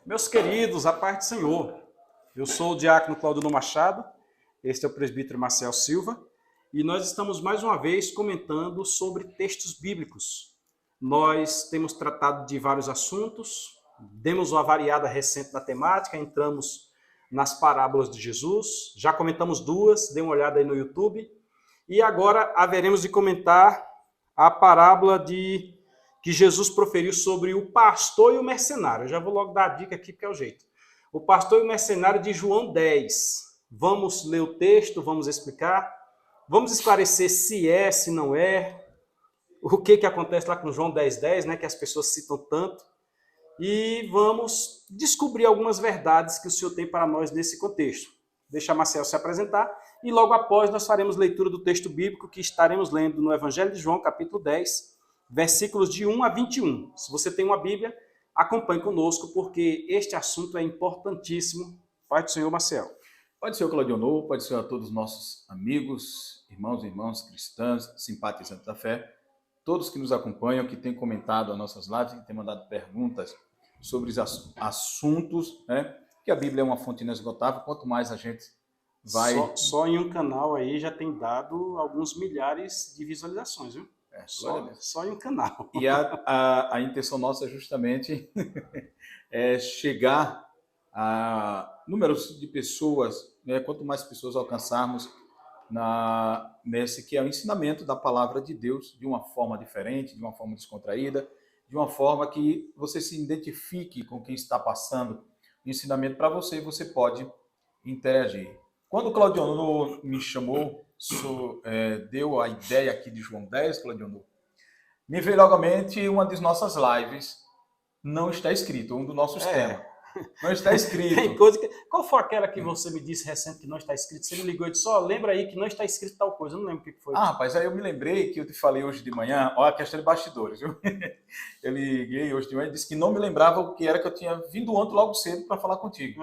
Meus queridos, a paz do Senhor. Eu sou o diácono Claudino Machado, este é o presbítero Marcel Silva, e nós estamos mais uma vez comentando sobre textos bíblicos. Nós temos tratado de vários assuntos, demos uma variada recente na temática, entramos nas parábolas de Jesus, já comentamos duas, dê uma olhada aí no YouTube, e agora haveremos de comentar a parábola que Jesus proferiu sobre o pastor e o mercenário. Eu já vou logo dar a dica aqui, porque é o jeito. O pastor e o mercenário de João 10. Vamos ler o texto, vamos explicar, vamos esclarecer se é, se não é, o que acontece lá com João 10:10, né, que as pessoas citam tanto, e vamos descobrir algumas verdades que o Senhor tem para nós nesse contexto. Deixa a Marcel se apresentar, e logo após nós faremos leitura do texto bíblico que estaremos lendo no Evangelho de João, capítulo 10, versículos de 1 a 21. Se você tem uma Bíblia, acompanhe conosco, porque este assunto é importantíssimo. Pai do Senhor, Marcel. Pode ser o Claudionor, pode ser a todos os nossos amigos, irmãos e irmãs cristãs, simpatizantes da fé, todos que nos acompanham, que têm comentado as nossas lives, que têm mandado perguntas sobre os assuntos, né? Que a Bíblia é uma fonte inesgotável, quanto mais a gente vai... Só em um canal aí já tem dado alguns milhares de visualizações, viu? Só em um canal. E a intenção nossa é justamente chegar a números de pessoas, né? Quanto mais pessoas alcançarmos nesse que é o ensinamento da palavra de Deus de uma forma diferente, de uma forma descontraída, de uma forma que você se identifique com quem está passando o ensinamento para você e você pode interagir. Quando o Claudionor me chamou, deu a ideia aqui de João 10, Claudionor, me veio logo à mente uma das nossas lives, não está escrito, um dos nossos temas. Não está escrito. Tem coisa que... Qual foi aquela que você me disse recente que não está escrito? Você me ligou e disse, lembra aí que não está escrito tal coisa. Eu não lembro o que foi. Rapaz, aí eu me lembrei que eu te falei hoje de manhã, olha a questão de bastidores, viu? Eu liguei hoje de manhã e disse que não me lembrava o que era que eu tinha vindo ontem logo cedo para falar contigo.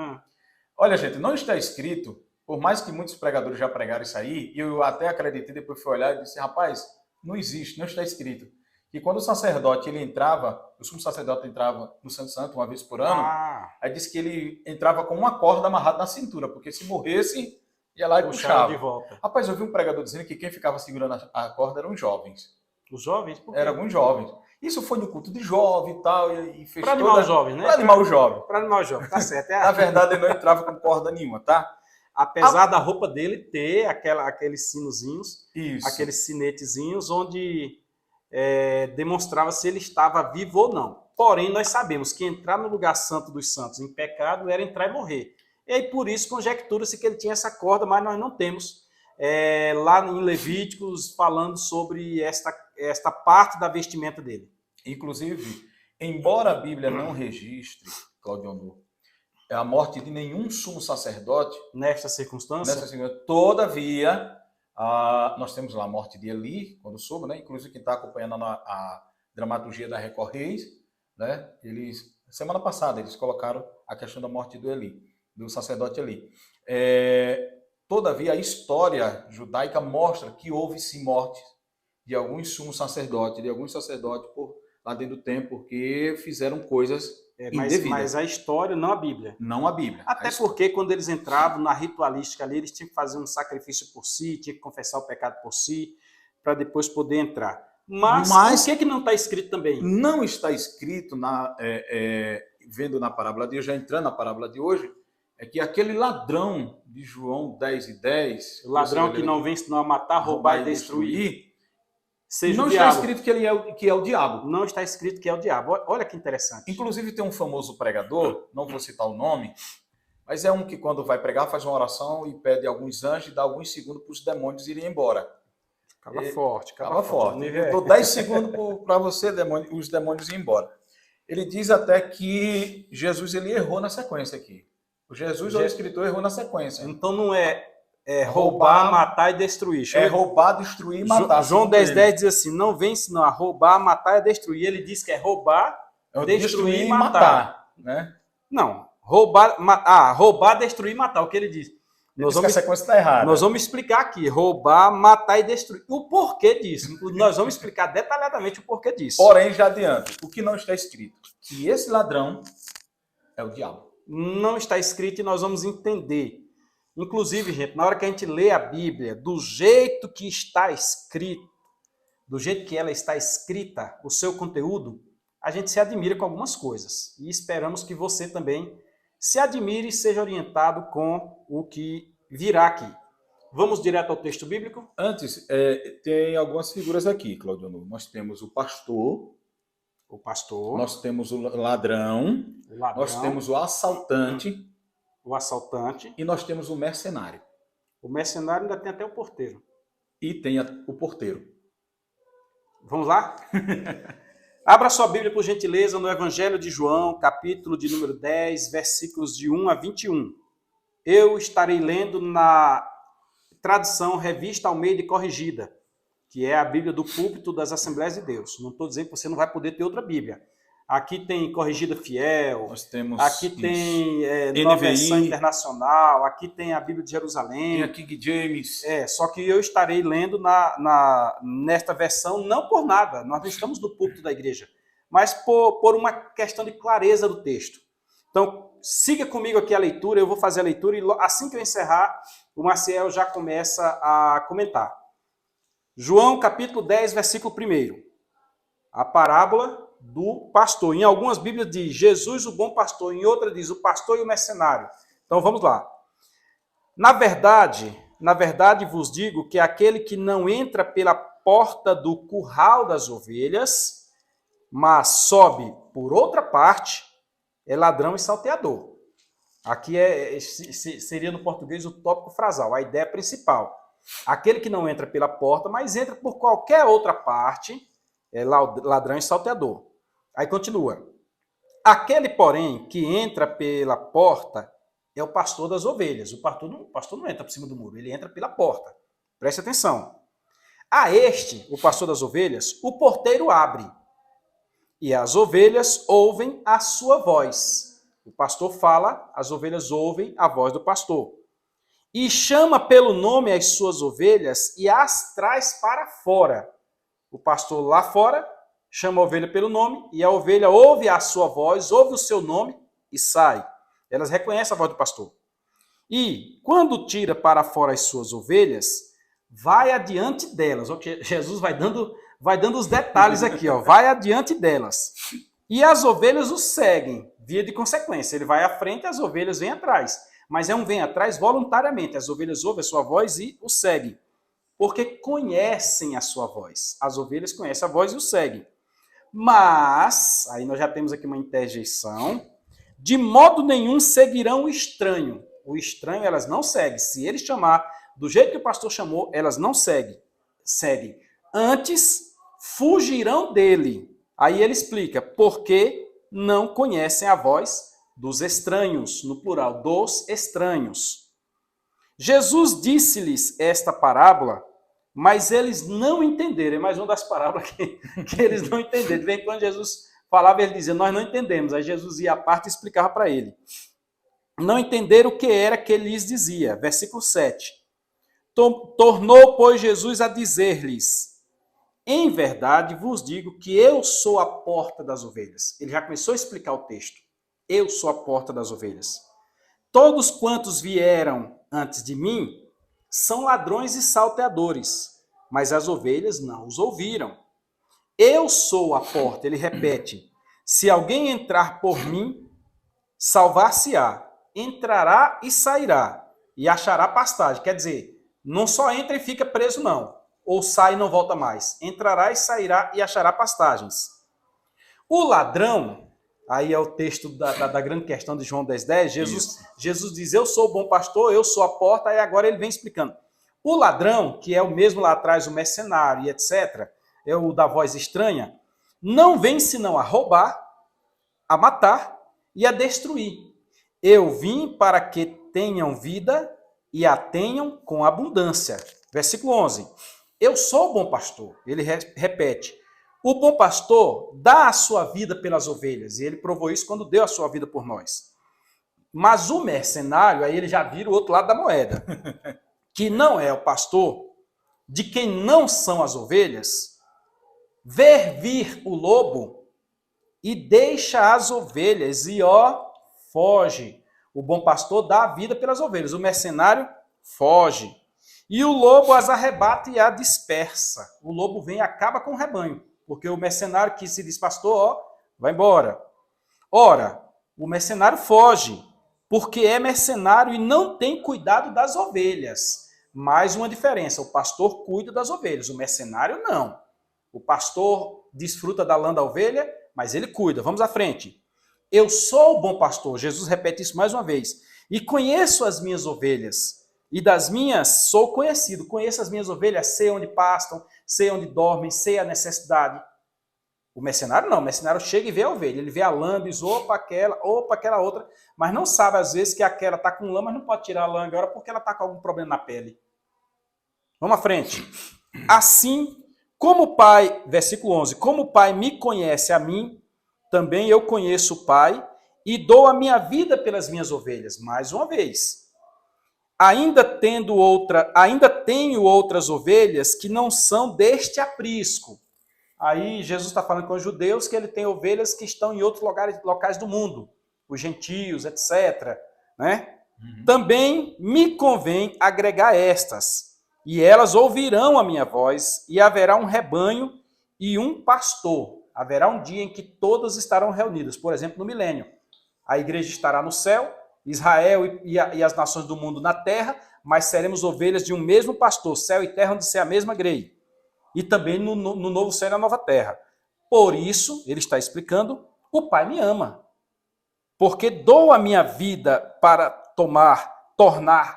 Olha, gente, não está escrito, por mais que muitos pregadores já pregaram isso aí, e eu até acreditei, depois fui olhar e disse, rapaz, não existe, não está escrito. E quando o sacerdote, ele entrava, o sumo sacerdote entrava no Santo Santo uma vez por ano, aí disse que ele entrava com uma corda amarrada na cintura, porque se morresse, ia lá e puxava. De volta. Rapaz, eu vi um pregador dizendo que quem ficava segurando a corda eram os jovens. Os jovens? Por quê? Eram alguns jovens. Isso foi no culto de jovem e tal, e fez para animar os jovens, né? Para animar os jovens. Para animar os jovens, tá certo. Na verdade, ele não entrava com corda nenhuma, tá? Apesar da roupa dele ter aqueles sinozinhos, isso, aqueles sinetezinhos, onde demonstrava se ele estava vivo ou não. Porém, nós sabemos que entrar no lugar santo dos santos em pecado era entrar e morrer. E aí, por isso, conjectura-se que ele tinha essa corda, mas nós não temos lá em Levíticos falando sobre esta parte da vestimenta dele. Inclusive, embora a Bíblia não registre, Claudionor, a morte de nenhum sumo sacerdote nesta circunstância, todavia, nós temos lá a morte de Eli, quando soube, né? Inclusive quem está acompanhando a dramaturgia da Record Reis, né? Semana passada eles colocaram a questão da morte do Eli, do sacerdote Eli. Todavia, a história judaica mostra que houve sim morte de alguns sumos sacerdotes, de alguns sacerdotes lá dentro do templo, porque fizeram coisas indevidas. Mas a história, não a Bíblia. Não a Bíblia. Até porque quando eles entravam na ritualística ali, eles tinham que fazer um sacrifício por si, tinham que confessar o pecado por si, para depois poder entrar. Mas o que não está escrito também? Não está escrito, vendo na parábola de hoje, já entrando na parábola de hoje, é que aquele ladrão de João 10:10... O ladrão que não vem senão a matar, roubar e destruir... Não está escrito que é o diabo. Não está escrito que é o diabo. Olha que interessante. Inclusive tem um famoso pregador, não vou citar o nome, mas é um que quando vai pregar faz uma oração e pede alguns anjos e dá alguns segundos para os demônios irem embora. Cala forte. Eu dou 10 segundos para você, os demônios irem embora. Ele diz até que Jesus ele errou na sequência aqui. O Jesus, o escritor, errou na sequência. Então não é roubar, matar e destruir. Roubar, destruir e matar. João 10:10 diz assim, não vem senão a roubar, matar e destruir. Ele diz que é roubar, destruir e matar. Né? Não, roubar, destruir e matar, o que ele diz. A sequência está errada. Nós vamos explicar aqui, roubar, matar e destruir. O porquê disso. Nós vamos explicar detalhadamente o porquê disso. Porém, já adianto, o que não está escrito? Que esse ladrão É o diabo. Não está escrito e nós vamos entender. Inclusive, gente, na hora que a gente lê a Bíblia do jeito que está escrito, do jeito que ela está escrita, o seu conteúdo, a gente se admira com algumas coisas. E esperamos que você também se admire e seja orientado com o que virá aqui. Vamos direto ao texto bíblico? Antes, tem algumas figuras aqui, Claudio. Nós temos o pastor, nós temos o ladrão, nós temos o assaltante, e nós temos o mercenário. O mercenário ainda tem até o porteiro. E tem o porteiro. Vamos lá? Abra sua Bíblia, por gentileza, no Evangelho de João, capítulo de número 10, versículos de 1 a 21. Eu estarei lendo na tradução Revista Almeida e Corrigida, que é a Bíblia do púlpito das Assembleias de Deus. Não estou dizendo que você não vai poder ter outra Bíblia. Aqui tem Corrigida Fiel, nós temos aqui tem Nova Versão Internacional, aqui tem a Bíblia de Jerusalém. Tem a King James. Só que eu estarei lendo nesta versão, não por nada, nós não estamos no púlpito da igreja, mas por uma questão de clareza do texto. Então, siga comigo aqui a leitura, eu vou fazer a leitura e assim que eu encerrar, o Maciel já começa a comentar. João, capítulo 10, versículo 1. A parábola do pastor. Em algumas Bíblias diz Jesus, o bom pastor, em outra diz o pastor e o mercenário. Então vamos lá. Na verdade vos digo que aquele que não entra pela porta do curral das ovelhas, mas sobe por outra parte, é ladrão e salteador. Aqui seria no português o tópico frasal, a ideia principal. Aquele que não entra pela porta, mas entra por qualquer outra parte, é ladrão e salteador. Aí continua. Aquele, porém, que entra pela porta é o pastor das ovelhas. O pastor não entra por cima do muro, ele entra pela porta. Preste atenção. A este, o pastor das ovelhas, o porteiro abre. E as ovelhas ouvem a sua voz. O pastor fala, as ovelhas ouvem a voz do pastor. E chama pelo nome as suas ovelhas e as traz para fora. O pastor lá fora chama a ovelha pelo nome e a ovelha ouve a sua voz, ouve o seu nome e sai. Elas reconhecem a voz do pastor. E quando tira para fora as suas ovelhas, vai adiante delas. Jesus vai dando os detalhes aqui, ó. Vai adiante delas. E as ovelhas o seguem, via de consequência. Ele vai à frente e as ovelhas vêm atrás. Mas vem atrás voluntariamente. As ovelhas ouvem a sua voz e o seguem. Porque conhecem a sua voz. As ovelhas conhecem a voz e o seguem. Mas, aí nós já temos aqui uma interjeição, de modo nenhum seguirão o estranho. O estranho elas não seguem. Se ele chamar do jeito que o pastor chamou, elas não seguem. Antes, fugirão dele. Aí ele explica, porque não conhecem a voz dos estranhos, no plural, dos estranhos. Jesus disse-lhes esta parábola, mas eles não entenderam. É mais uma das parábolas que eles não entenderam. De vez em quando Jesus falava, ele dizia, nós não entendemos. Aí Jesus ia à parte e explicava para ele. Não entenderam o que era que ele lhes dizia. Versículo 7. Tornou, pois, Jesus a dizer-lhes, em verdade vos digo que eu sou a porta das ovelhas. Ele já começou a explicar o texto. Eu sou a porta das ovelhas. Todos quantos vieram antes de mim são ladrões e salteadores, mas as ovelhas não os ouviram. Eu sou a porta, ele repete. Se alguém entrar por mim, salvar-se-á. Entrará e sairá, e achará pastagem. Quer dizer, não só entra e fica preso, não. Ou sai e não volta mais. Entrará e sairá e achará pastagens. O ladrão, aí é o texto da grande questão de João 10:10, Jesus diz, eu sou o bom pastor, eu sou a porta, e agora ele vem explicando. O ladrão, que é o mesmo lá atrás, o mercenário e etc., é o da voz estranha, não vem senão a roubar, a matar e a destruir. Eu vim para que tenham vida e a tenham com abundância. Versículo 11. Eu sou o bom pastor. Ele repete. O bom pastor dá a sua vida pelas ovelhas. E ele provou isso quando deu a sua vida por nós. Mas o mercenário, aí ele já vira o outro lado da moeda. Que não é o pastor, de quem não são as ovelhas, ver vir o lobo e deixa as ovelhas e, foge. O bom pastor dá a vida pelas ovelhas. O mercenário foge. E o lobo as arrebata e a dispersa. O lobo vem e acaba com o rebanho. Porque o mercenário que se diz pastor, ó, vai embora. Ora, o mercenário foge, porque é mercenário e não tem cuidado das ovelhas. Mais uma diferença, o pastor cuida das ovelhas, o mercenário não. O pastor desfruta da lã da ovelha, mas ele cuida. Vamos à frente. Eu sou o bom pastor, Jesus repete isso mais uma vez, e conheço as minhas ovelhas, e das minhas sou conhecido. Conheço as minhas ovelhas, sei onde pastam, sei onde dormem, sei a necessidade. O mercenário não, o mercenário chega e vê a ovelha, ele vê a lã, diz, opa, aquela outra, mas não sabe às vezes que aquela está com lã, mas não pode tirar a lã agora porque ela está com algum problema na pele. Vamos à frente. Assim, como o Pai, versículo 11, como o Pai me conhece a mim, também eu conheço o Pai e dou a minha vida pelas minhas ovelhas. Mais uma vez. Ainda tenho outras ovelhas que não são deste aprisco. Aí Jesus está falando com os judeus que ele tem ovelhas que estão em outros locais do mundo, os gentios, etc. Né? Também me convém agregar estas, e elas ouvirão a minha voz, e haverá um rebanho e um pastor. Haverá um dia em que todas estarão reunidas, por exemplo, no milênio. A igreja estará no céu, Israel e as nações do mundo na terra, mas seremos ovelhas de um mesmo pastor, céu e terra, onde ser a mesma grei. E também no novo céu e na nova terra. Por isso, ele está explicando, o Pai me ama. Porque dou a minha vida para tornar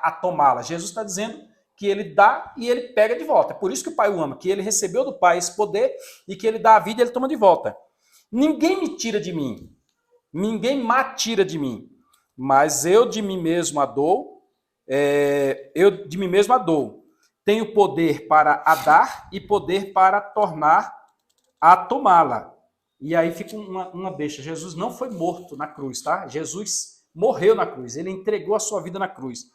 a tomá-la. Jesus está dizendo que ele dá e ele pega de volta. É por isso que o Pai o ama, que ele recebeu do Pai esse poder e que ele dá a vida e ele toma de volta. Ninguém me tira de mim. Ninguém me tira de mim. Mas eu de mim mesmo a dou. Tenho poder para a dar e poder para tornar a tomá-la. E aí fica uma deixa. Jesus não foi morto na cruz, tá? Jesus morreu na cruz. Ele entregou a sua vida na cruz.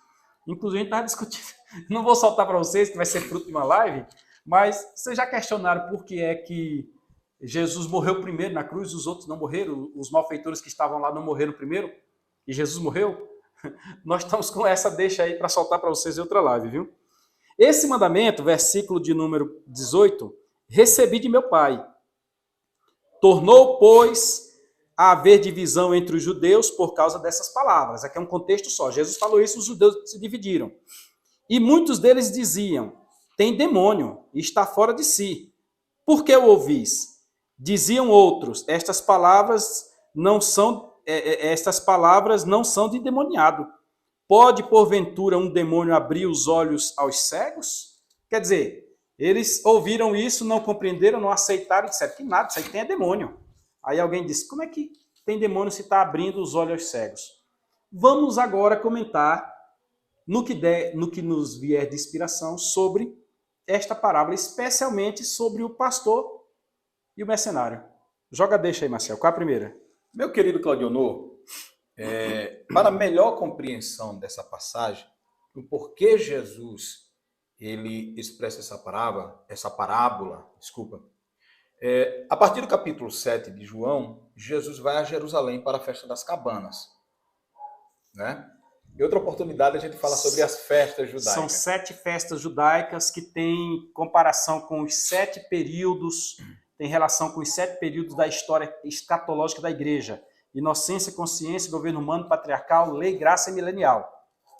Inclusive, a gente estava discutindo. Não vou soltar para vocês, que vai ser fruto de uma live, mas vocês já questionaram por que é que Jesus morreu primeiro na cruz, os outros não morreram? Os malfeitores que estavam lá não morreram primeiro? E Jesus morreu? Nós estamos com essa deixa aí para soltar para vocês em outra live, viu? Esse mandamento, versículo de número 18, recebi de meu Pai. Tornou, pois, a haver divisão entre os judeus por causa dessas palavras. Aqui é um contexto só. Jesus falou isso, os judeus se dividiram. E muitos deles diziam, tem demônio e está fora de si. Por que o ouvis? Diziam outros, estas palavras não são de endemoniado. Pode, porventura, um demônio abrir os olhos aos cegos? Quer dizer, eles ouviram isso, não compreenderam, não aceitaram e disseram que nada, isso aí tem demônio. Aí alguém disse, como é que tem demônio se está abrindo os olhos aos cegos? Vamos agora comentar no que nos vier de inspiração sobre esta parábola, especialmente sobre o pastor e o mercenário. Deixa aí, Marcelo. Qual é a primeira? Meu querido Claudionor, para melhor compreensão dessa passagem, o porquê Jesus ele expressa essa parábola, a partir do capítulo 7 de João, Jesus vai a Jerusalém para a festa das cabanas. Né? Em outra oportunidade a gente fala sobre as festas judaicas. São 7 festas judaicas que têm comparação com os 7 períodos, tem relação com os 7 períodos da história escatológica da igreja. Inocência, consciência, governo humano, patriarcal, lei, graça e milenial.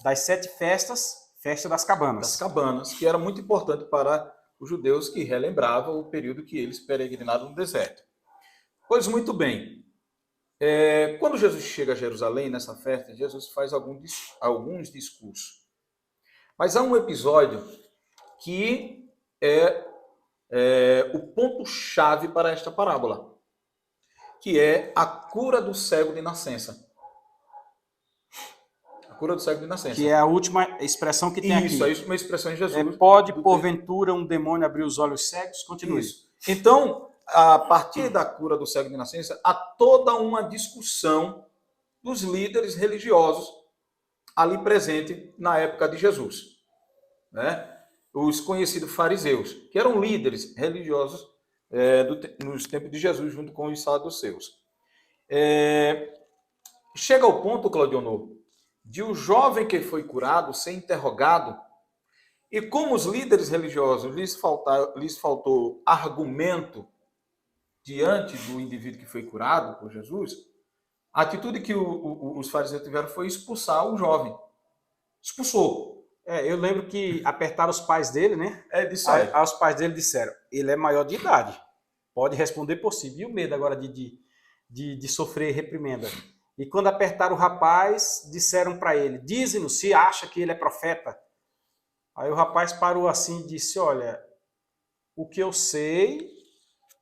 Das 7 festas, festa das cabanas. Das cabanas, que era muito importante para os judeus que relembravam o período que eles peregrinaram no deserto. Pois muito bem. Quando Jesus chega a Jerusalém, nessa festa, Jesus faz alguns discursos. Mas há um episódio que é o ponto-chave para esta parábola, que é a cura do cego de nascença. A cura do cego de nascença. Que é a última expressão que tem aqui. Isso, a última expressão em Jesus. Pode, porventura, um demônio abrir os olhos cegos? Continue. Isso. Então, a partir da cura do cego de nascença, há toda uma discussão dos líderes religiosos ali presente na época de Jesus. Né? Os conhecidos fariseus, que eram líderes religiosos nos tempos de Jesus, junto com os saduceus. chega ao ponto, Claudionor, de o jovem que foi curado ser interrogado, e como os líderes religiosos lhes faltou argumento diante do indivíduo que foi curado por Jesus, a atitude que os fariseus tiveram foi expulsar o jovem. Expulsou. Eu lembro que apertaram os pais dele, né? Disseram. Aí os pais dele disseram, ele é maior de idade, pode responder por si. E o medo agora de sofrer reprimenda. E quando apertaram o rapaz, disseram para ele, dize-nos se acha que ele é profeta. Aí o rapaz parou assim e disse, olha, o que eu sei,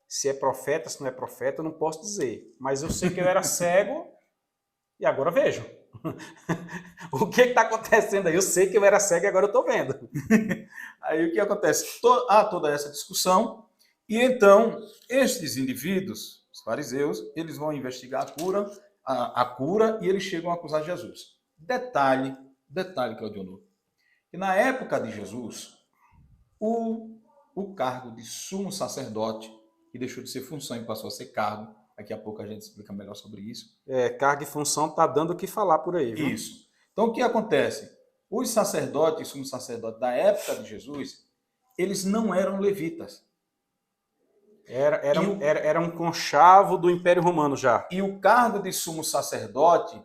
se é profeta, se não é profeta, eu não posso dizer. Mas eu sei que eu era cego e agora vejo. O que está acontecendo aí? Eu sei que eu era cego e agora eu estou vendo. Aí o que acontece? Há toda essa discussão e então estes indivíduos, os fariseus, eles vão investigar a cura e eles chegam a acusar Jesus. Detalhe, Claudionor, que na época de Jesus, o cargo de sumo sacerdote, que deixou de ser função e passou a ser cargo, daqui a pouco a gente explica melhor sobre isso. Cargo e função tá dando o que falar por aí, viu? Isso. Então o que acontece? Os sacerdotes, sumo sacerdote da época de Jesus, eles não eram levitas. Era um conchavo do Império Romano já. E o cargo de sumo sacerdote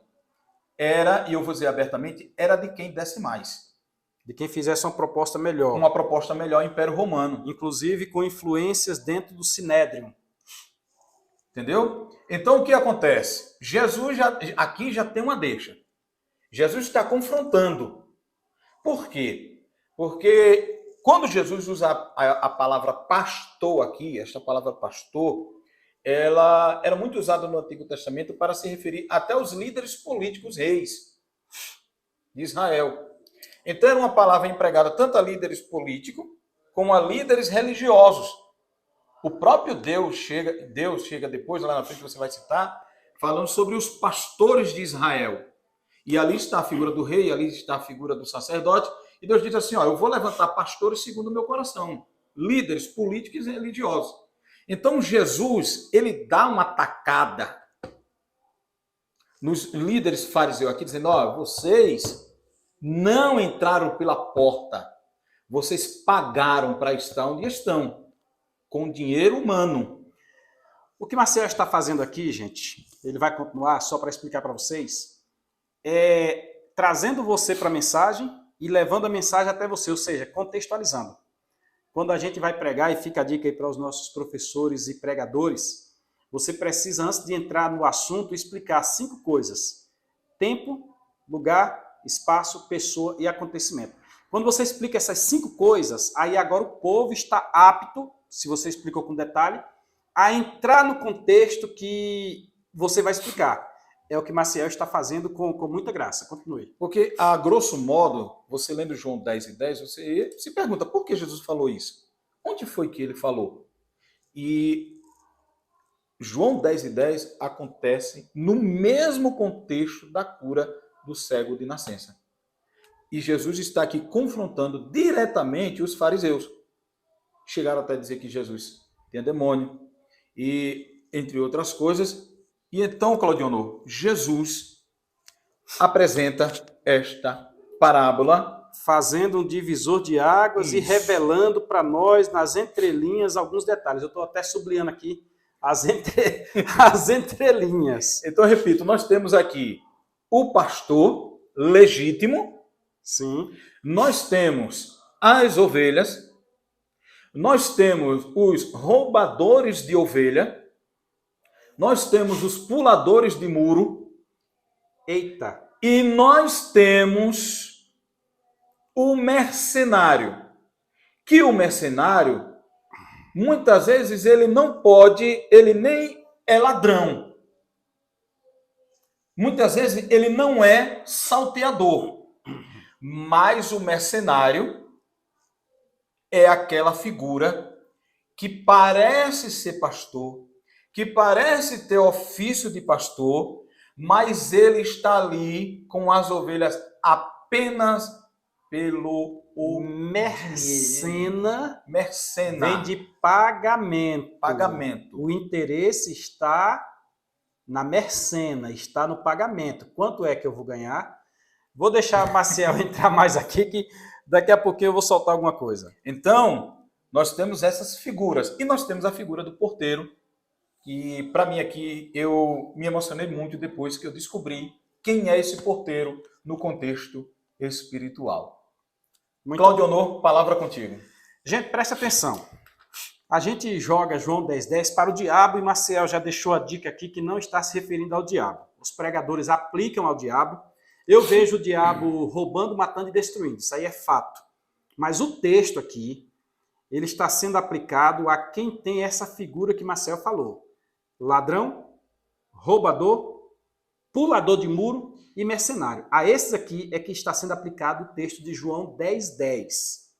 era, e eu vou dizer abertamente, era de quem desse mais. De quem fizesse uma proposta melhor. Uma proposta melhor ao Império Romano. Inclusive com influências dentro do Sinédrio. Entendeu? Então o que acontece? Jesus aqui já tem uma deixa. Jesus está confrontando. Por quê? Porque quando Jesus usa a palavra pastor aqui, esta palavra pastor, ela era muito usada no Antigo Testamento para se referir até aos líderes políticos reis de Israel. Então era uma palavra empregada tanto a líderes políticos como a líderes religiosos. O próprio Deus chega depois, lá na frente você vai citar, falando sobre os pastores de Israel. E ali está a figura do rei, ali está a figura do sacerdote. E Deus diz assim, eu vou levantar pastores segundo o meu coração. Líderes políticos e religiosos. Então Jesus, ele dá uma tacada nos líderes fariseus aqui, dizendo, vocês não entraram pela porta. Vocês pagaram para estar onde estão. Com dinheiro humano. O que Marcelo está fazendo aqui, gente, ele vai continuar só para explicar para vocês, trazendo você para a mensagem e levando a mensagem até você, ou seja, contextualizando. Quando a gente vai pregar, e fica a dica aí para os nossos professores e pregadores, você precisa, antes de entrar no assunto, explicar 5 coisas. Tempo, lugar, espaço, pessoa e acontecimento. Quando você explica essas 5 coisas, aí agora o povo está apto, se você explicou com detalhe, a entrar no contexto que você vai explicar. É o que Maciel está fazendo com muita graça. Continue. Porque, a grosso modo, você lendo João 10:10, você se pergunta, por que Jesus falou isso? Onde foi que ele falou? E João 10:10 acontece no mesmo contexto da cura do cego de nascença. E Jesus está aqui confrontando diretamente os fariseus. Chegaram até a dizer que Jesus tinha demônio, e entre outras coisas. E então, Claudionor, Jesus apresenta esta parábola. Fazendo um divisor de águas. Isso. E revelando para nós, nas entrelinhas, alguns detalhes. Eu estou até sublinhando aqui as entrelinhas. Então, repito, nós temos aqui o pastor legítimo. Sim. Nós temos as ovelhas. Nós temos os roubadores de ovelha. Nós temos os puladores de muro. Eita! E nós temos o mercenário. Que o mercenário, muitas vezes, ele não pode, ele nem é ladrão. Muitas vezes, ele não é salteador. Mas o mercenário é aquela figura que parece ser pastor, que parece ter ofício de pastor, mas ele está ali com as ovelhas apenas pelo mercena. Mercena. Vem de pagamento. Pagamento. O interesse está na mercena, está no pagamento. Quanto é que eu vou ganhar? Vou deixar a Maciel entrar mais aqui, que daqui a pouquinho eu vou soltar alguma coisa. Então, nós temos essas figuras. E nós temos a figura do porteiro, que para mim aqui eu me emocionei muito depois que eu descobri quem é esse porteiro no contexto espiritual. Cláudio Honor, palavra contigo. Gente, presta atenção. A gente joga João 10:10 para o diabo e Maciel já deixou a dica aqui que não está se referindo ao diabo. Os pregadores aplicam ao diabo. Eu vejo o diabo roubando, matando e destruindo. Isso aí é fato. Mas o texto aqui, ele está sendo aplicado a quem tem essa figura que Maciel falou. Ladrão, roubador, pulador de muro e mercenário. A esses aqui é que está sendo aplicado o texto de João 10:10.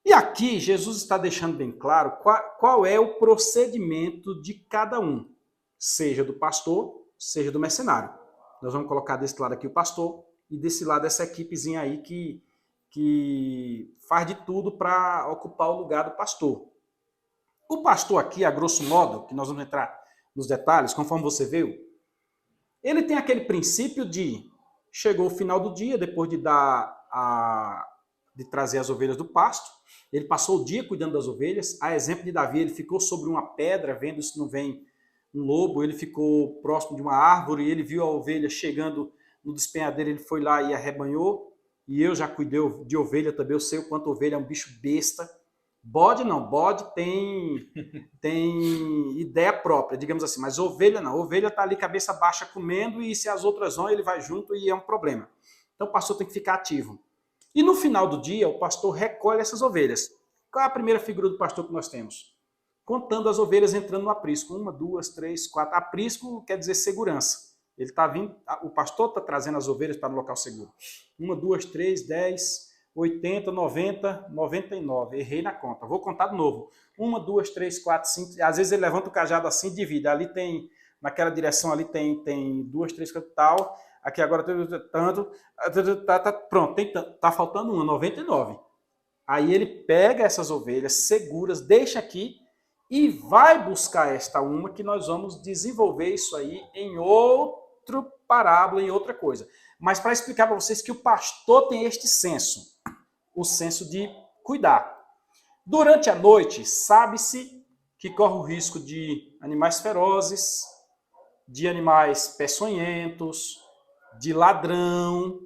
E aqui Jesus está deixando bem claro qual é o procedimento de cada um, seja do pastor, seja do mercenário. Nós vamos colocar desse lado aqui o pastor e desse lado essa equipezinha aí que faz de tudo para ocupar o lugar do pastor. O pastor aqui, a grosso modo, que nós vamos entrar nos detalhes, conforme você viu, ele tem aquele princípio de chegou o final do dia, depois de trazer as ovelhas do pasto, ele passou o dia cuidando das ovelhas. A exemplo de Davi, ele ficou sobre uma pedra, vendo se não vem um lobo, ele ficou próximo de uma árvore, ele viu a ovelha chegando no despenhadeiro, ele foi lá e arrebanhou, e eu já cuidei de ovelha também, eu sei o quanto ovelha é um bicho besta. Bode não, bode tem ideia própria, digamos assim, mas ovelha não, ovelha está ali cabeça baixa comendo e se as outras vão, ele vai junto e é um problema. Então o pastor tem que ficar ativo. E no final do dia, o pastor recolhe essas ovelhas. Qual é a primeira figura do pastor que nós temos? Contando as ovelhas entrando no aprisco. 1, 2, 3, 4. Aprisco quer dizer segurança. Ele está vindo, o pastor está trazendo as ovelhas para o local seguro. 1, 2, 3, 10, 80, 90, 99. Errei na conta. Vou contar de novo. 1, 2, 3, 4, 5. Às vezes ele levanta o cajado assim e divide. Ali tem, naquela direção ali tem 2, 3, 4 tal. Aqui agora tanto, pronto, tá faltando 99. Aí ele pega essas ovelhas seguras, deixa aqui e vai buscar esta uma que nós vamos desenvolver isso aí em outro parábola, em outra coisa. Mas para explicar para vocês que o pastor tem este senso, o senso de cuidar. Durante a noite, sabe-se que corre o risco de animais ferozes, de animais peçonhentos, de ladrão,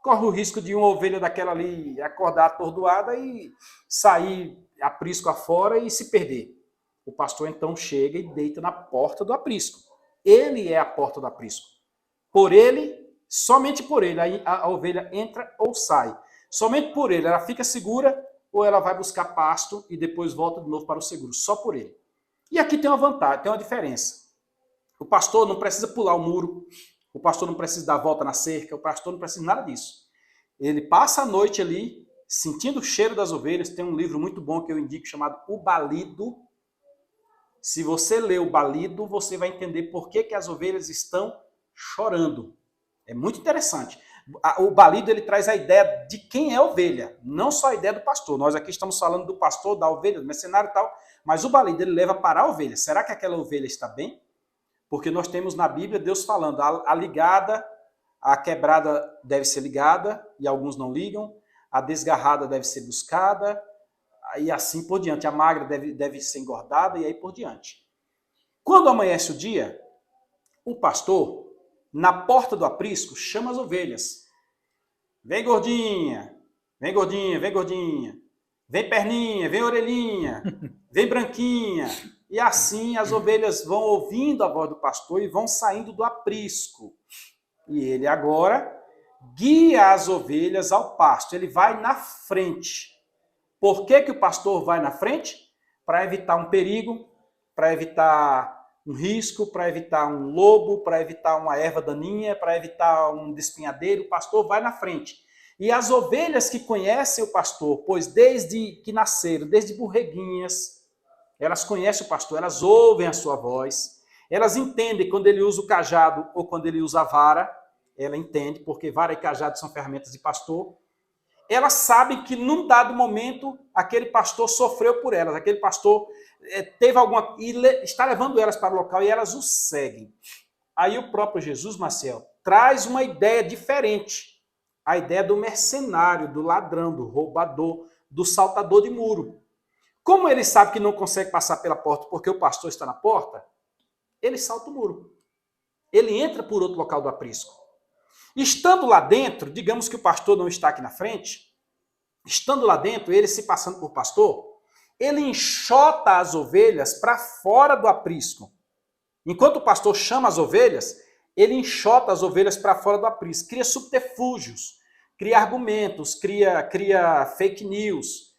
corre o risco de uma ovelha daquela ali acordar atordoada e sair aprisco afora e se perder. O pastor então chega e deita na porta do aprisco. Ele é a porta do aprisco. Por ele, somente por ele, aí a ovelha entra ou sai. Somente por ele, ela fica segura ou ela vai buscar pasto e depois volta de novo para o seguro. Só por ele. E aqui tem uma vantagem, tem uma diferença. O pastor não precisa pular o muro, o pastor não precisa dar a volta na cerca, o pastor não precisa nada disso. Ele passa a noite ali, sentindo o cheiro das ovelhas. Tem um livro muito bom que eu indico, chamado O Balido. Se você ler o Balido, você vai entender por que as ovelhas estão chorando. É muito interessante. O Balido ele traz a ideia de quem é a ovelha, não só a ideia do pastor. Nós aqui estamos falando do pastor, da ovelha, do mercenário e tal, mas o Balido ele leva para a ovelha. Será que aquela ovelha está bem? Porque nós temos na Bíblia Deus falando, a ligada, a quebrada deve ser ligada, e alguns não ligam, a desgarrada deve ser buscada, e assim por diante. A magra deve ser engordada, e aí por diante. Quando amanhece o dia, o pastor, na porta do aprisco, chama as ovelhas. Vem gordinha, vem gordinha, vem gordinha, vem perninha, vem orelhinha, vem branquinha. E assim as ovelhas vão ouvindo a voz do pastor e vão saindo do aprisco. E ele agora guia as ovelhas ao pasto. Ele vai na frente. Por que o pastor vai na frente? Para evitar um perigo, para evitar um risco, para evitar um lobo, para evitar uma erva daninha, para evitar um despinhadeiro. O pastor vai na frente. E as ovelhas que conhecem o pastor, pois desde que nasceram, desde borreguinhas, elas conhecem o pastor, elas ouvem a sua voz, elas entendem quando ele usa o cajado ou quando ele usa a vara, ela entende, porque vara e cajado são ferramentas de pastor. elas sabem que num dado momento aquele pastor sofreu por elas, aquele pastor teve alguma... e está levando elas para o local e elas o seguem. Aí o próprio Jesus, Marcel, traz uma ideia diferente. A ideia do mercenário, do ladrão, do roubador, do saltador de muro. Como ele sabe que não consegue passar pela porta porque o pastor está na porta, ele salta o muro. Ele entra por outro local do aprisco. Estando lá dentro, digamos que o pastor não está aqui na frente, estando lá dentro, ele se passando por pastor, ele enxota as ovelhas para fora do aprisco. Enquanto o pastor chama as ovelhas, ele enxota as ovelhas para fora do aprisco, cria subterfúgios, cria argumentos, cria fake news.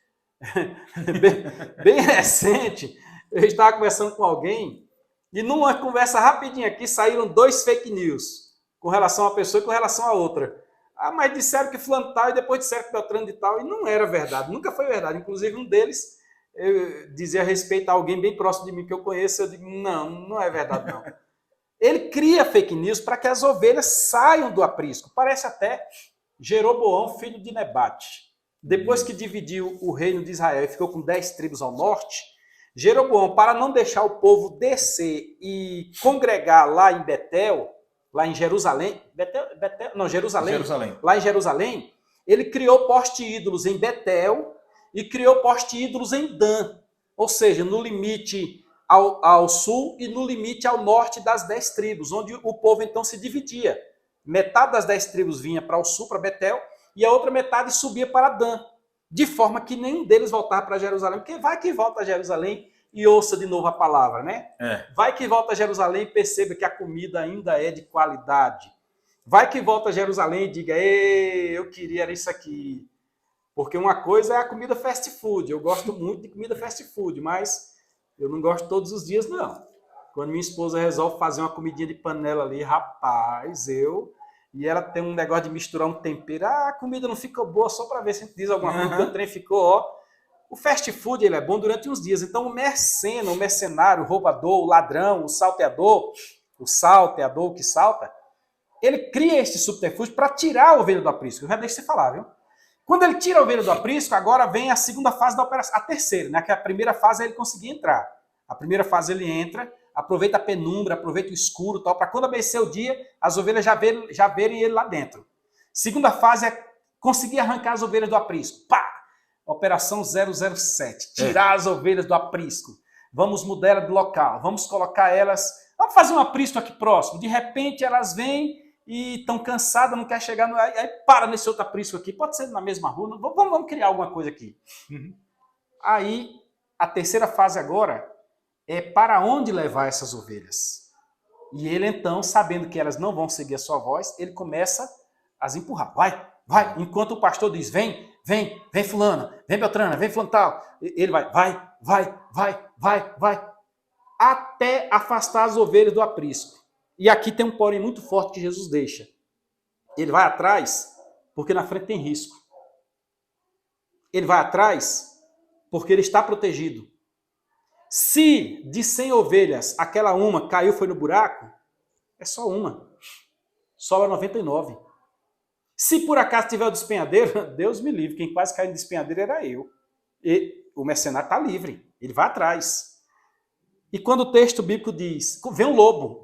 bem recente, eu estava conversando com alguém e numa conversa rapidinha aqui saíram 2 fake news com relação a uma pessoa e com relação a outra. Ah, mas disseram que fulano tal e depois disseram que Beltrano de tal, e não era verdade, nunca foi verdade. Inclusive um deles dizia a respeito a alguém bem próximo de mim que eu conheço, eu digo, não é verdade não. Ele cria fake news para que as ovelhas saiam do aprisco. Parece até Jeroboão, filho de Nebate. Depois que dividiu o reino de Israel e ficou com 10 tribos ao norte, Jeroboão, para não deixar o povo descer e congregar lá em Betel, lá em Jerusalém, Jerusalém, lá em Jerusalém, ele criou poste-ídolos em Betel e criou poste-ídolos em Dan, ou seja, no limite ao sul e no limite ao norte das 10 tribos, onde o povo então se dividia. Metade das 10 tribos vinha para o sul, para Betel, e a outra metade subia para Dan, de forma que nenhum deles voltava para Jerusalém, porque vai que volta a Jerusalém e ouça de novo a palavra, né? Vai que volta a Jerusalém e perceba que a comida ainda é de qualidade. Vai que volta a Jerusalém e diga, eu queria isso aqui. Porque uma coisa é a comida fast food, eu gosto muito de comida fast food, mas eu não gosto todos os dias, não. Quando minha esposa resolve fazer uma comidinha de panela ali, rapaz, e ela tem um negócio de misturar um tempero, a comida não ficou boa só para ver se a gente diz alguma coisa, porque o trem ficou, ó. O fast food ele é bom durante uns dias, então o mercenário, o roubador, o ladrão, o salteador que salta, ele cria este subterfúgio para tirar a ovelha do aprisco. Eu já deixo você falar, viu? Quando ele tira a ovelha do aprisco, agora vem a segunda fase da operação, a terceira, né? Que a primeira fase é ele conseguir entrar. A primeira fase ele entra, aproveita a penumbra, aproveita o escuro, tal, para quando amanhecer o dia, as ovelhas já verem ele lá dentro. Segunda fase é conseguir arrancar as ovelhas do aprisco. Pá! Operação 007, tirar as ovelhas do aprisco. Vamos mudar ela de local, vamos colocar elas... Vamos fazer um aprisco aqui próximo. De repente elas vêm e estão cansadas, não quer chegar... Aí para nesse outro aprisco aqui, pode ser na mesma rua, vamos criar alguma coisa aqui. Aí, a terceira fase agora é para onde levar essas ovelhas. E ele então, sabendo que elas não vão seguir a sua voz, ele começa a as empurrar. Vai, enquanto o pastor diz, vem fulana, vem Beltrana, vem fulano tal. Ele vai, até afastar as ovelhas do aprisco. E aqui tem um porém muito forte que Jesus deixa. Ele vai atrás porque na frente tem risco. Ele vai atrás porque ele está protegido. Se de 100 ovelhas, aquela uma caiu, foi no buraco, é só uma. Sobra 99. Se por acaso tiver o despenhadeiro, Deus me livre, quem quase caiu no despenhadeiro era eu. E o mercenário está livre, ele vai atrás. E quando o texto bíblico diz, vem um lobo.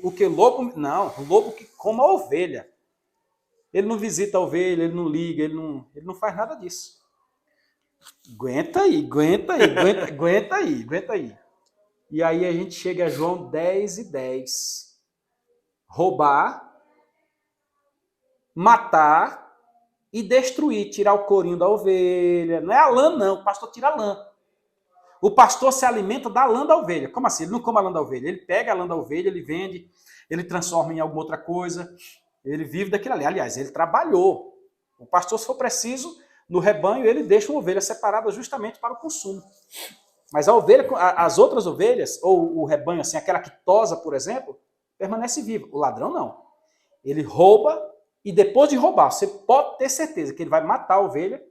O que lobo? Não, o lobo que come a ovelha. Ele não visita a ovelha, ele não liga, ele não faz nada disso. Aguenta aí. E aí a gente chega a João 10:10. Roubar, matar e destruir, tirar o corinho da ovelha. Não é a lã, não. O pastor tira a lã. O pastor se alimenta da lã da ovelha. Como assim? Ele não come a lã da ovelha. Ele pega a lã da ovelha, ele vende, ele transforma em alguma outra coisa. Ele vive daquilo ali. Aliás, ele trabalhou. O pastor, se for preciso, no rebanho, ele deixa uma ovelha separada justamente para o consumo. Mas a ovelha, as outras ovelhas, ou o rebanho, assim, aquela que tosa, por exemplo, permanece viva. O ladrão não. Ele rouba e depois de roubar, você pode ter certeza que ele vai matar a ovelha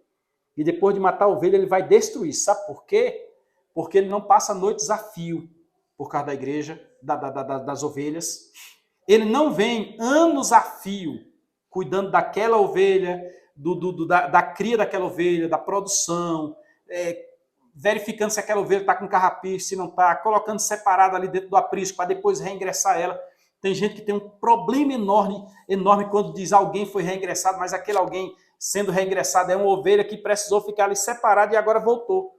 e depois de matar a ovelha ele vai destruir. Sabe por quê? Porque ele não passa noites a fio por causa da igreja, das ovelhas. Ele não vem anos a fio cuidando daquela ovelha, da cria daquela ovelha, da produção, verificando se aquela ovelha está com carrapicho, se não está, colocando separado ali dentro do aprisco para depois reingressar ela. Tem gente que tem um problema enorme quando diz alguém foi reingressado, mas aquele alguém sendo reingressado é uma ovelha que precisou ficar ali separada e agora voltou.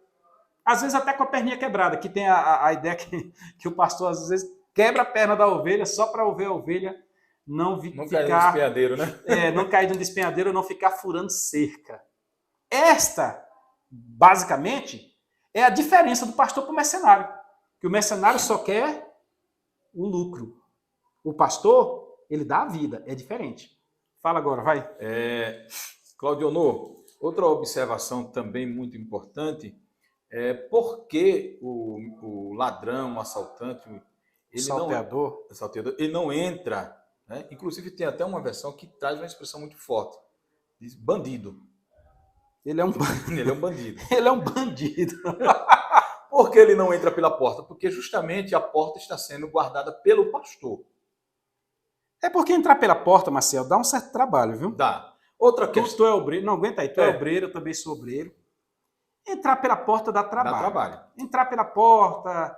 Às vezes até com a perninha quebrada, que tem a ideia que o pastor às vezes quebra a perna da ovelha só para a ovelha não Não ficar... cair no despenhadeiro, né? Não cair no despenhadeiro, não ficar furando cerca. Esta, basicamente, é a diferença do pastor para o mercenário. Que o mercenário só quer o lucro. O pastor, ele dá a vida, é diferente. Fala agora, vai. Claudionor, outra observação também muito importante é por que o ladrão, o assaltante, Salteador, ele não entra, né? Inclusive tem até uma versão que traz uma expressão muito forte, diz bandido. Ele é um bandido. Ele é um bandido. Por que ele não entra pela porta? Porque justamente a porta está sendo guardada pelo pastor. É porque entrar pela porta, Marcelo, dá um certo trabalho, viu? Dá. Outra questão. Tu é obreiro, não aguenta aí, tu é obreiro, eu também sou obreiro. Entrar pela porta dá trabalho. Dá trabalho. Entrar pela porta,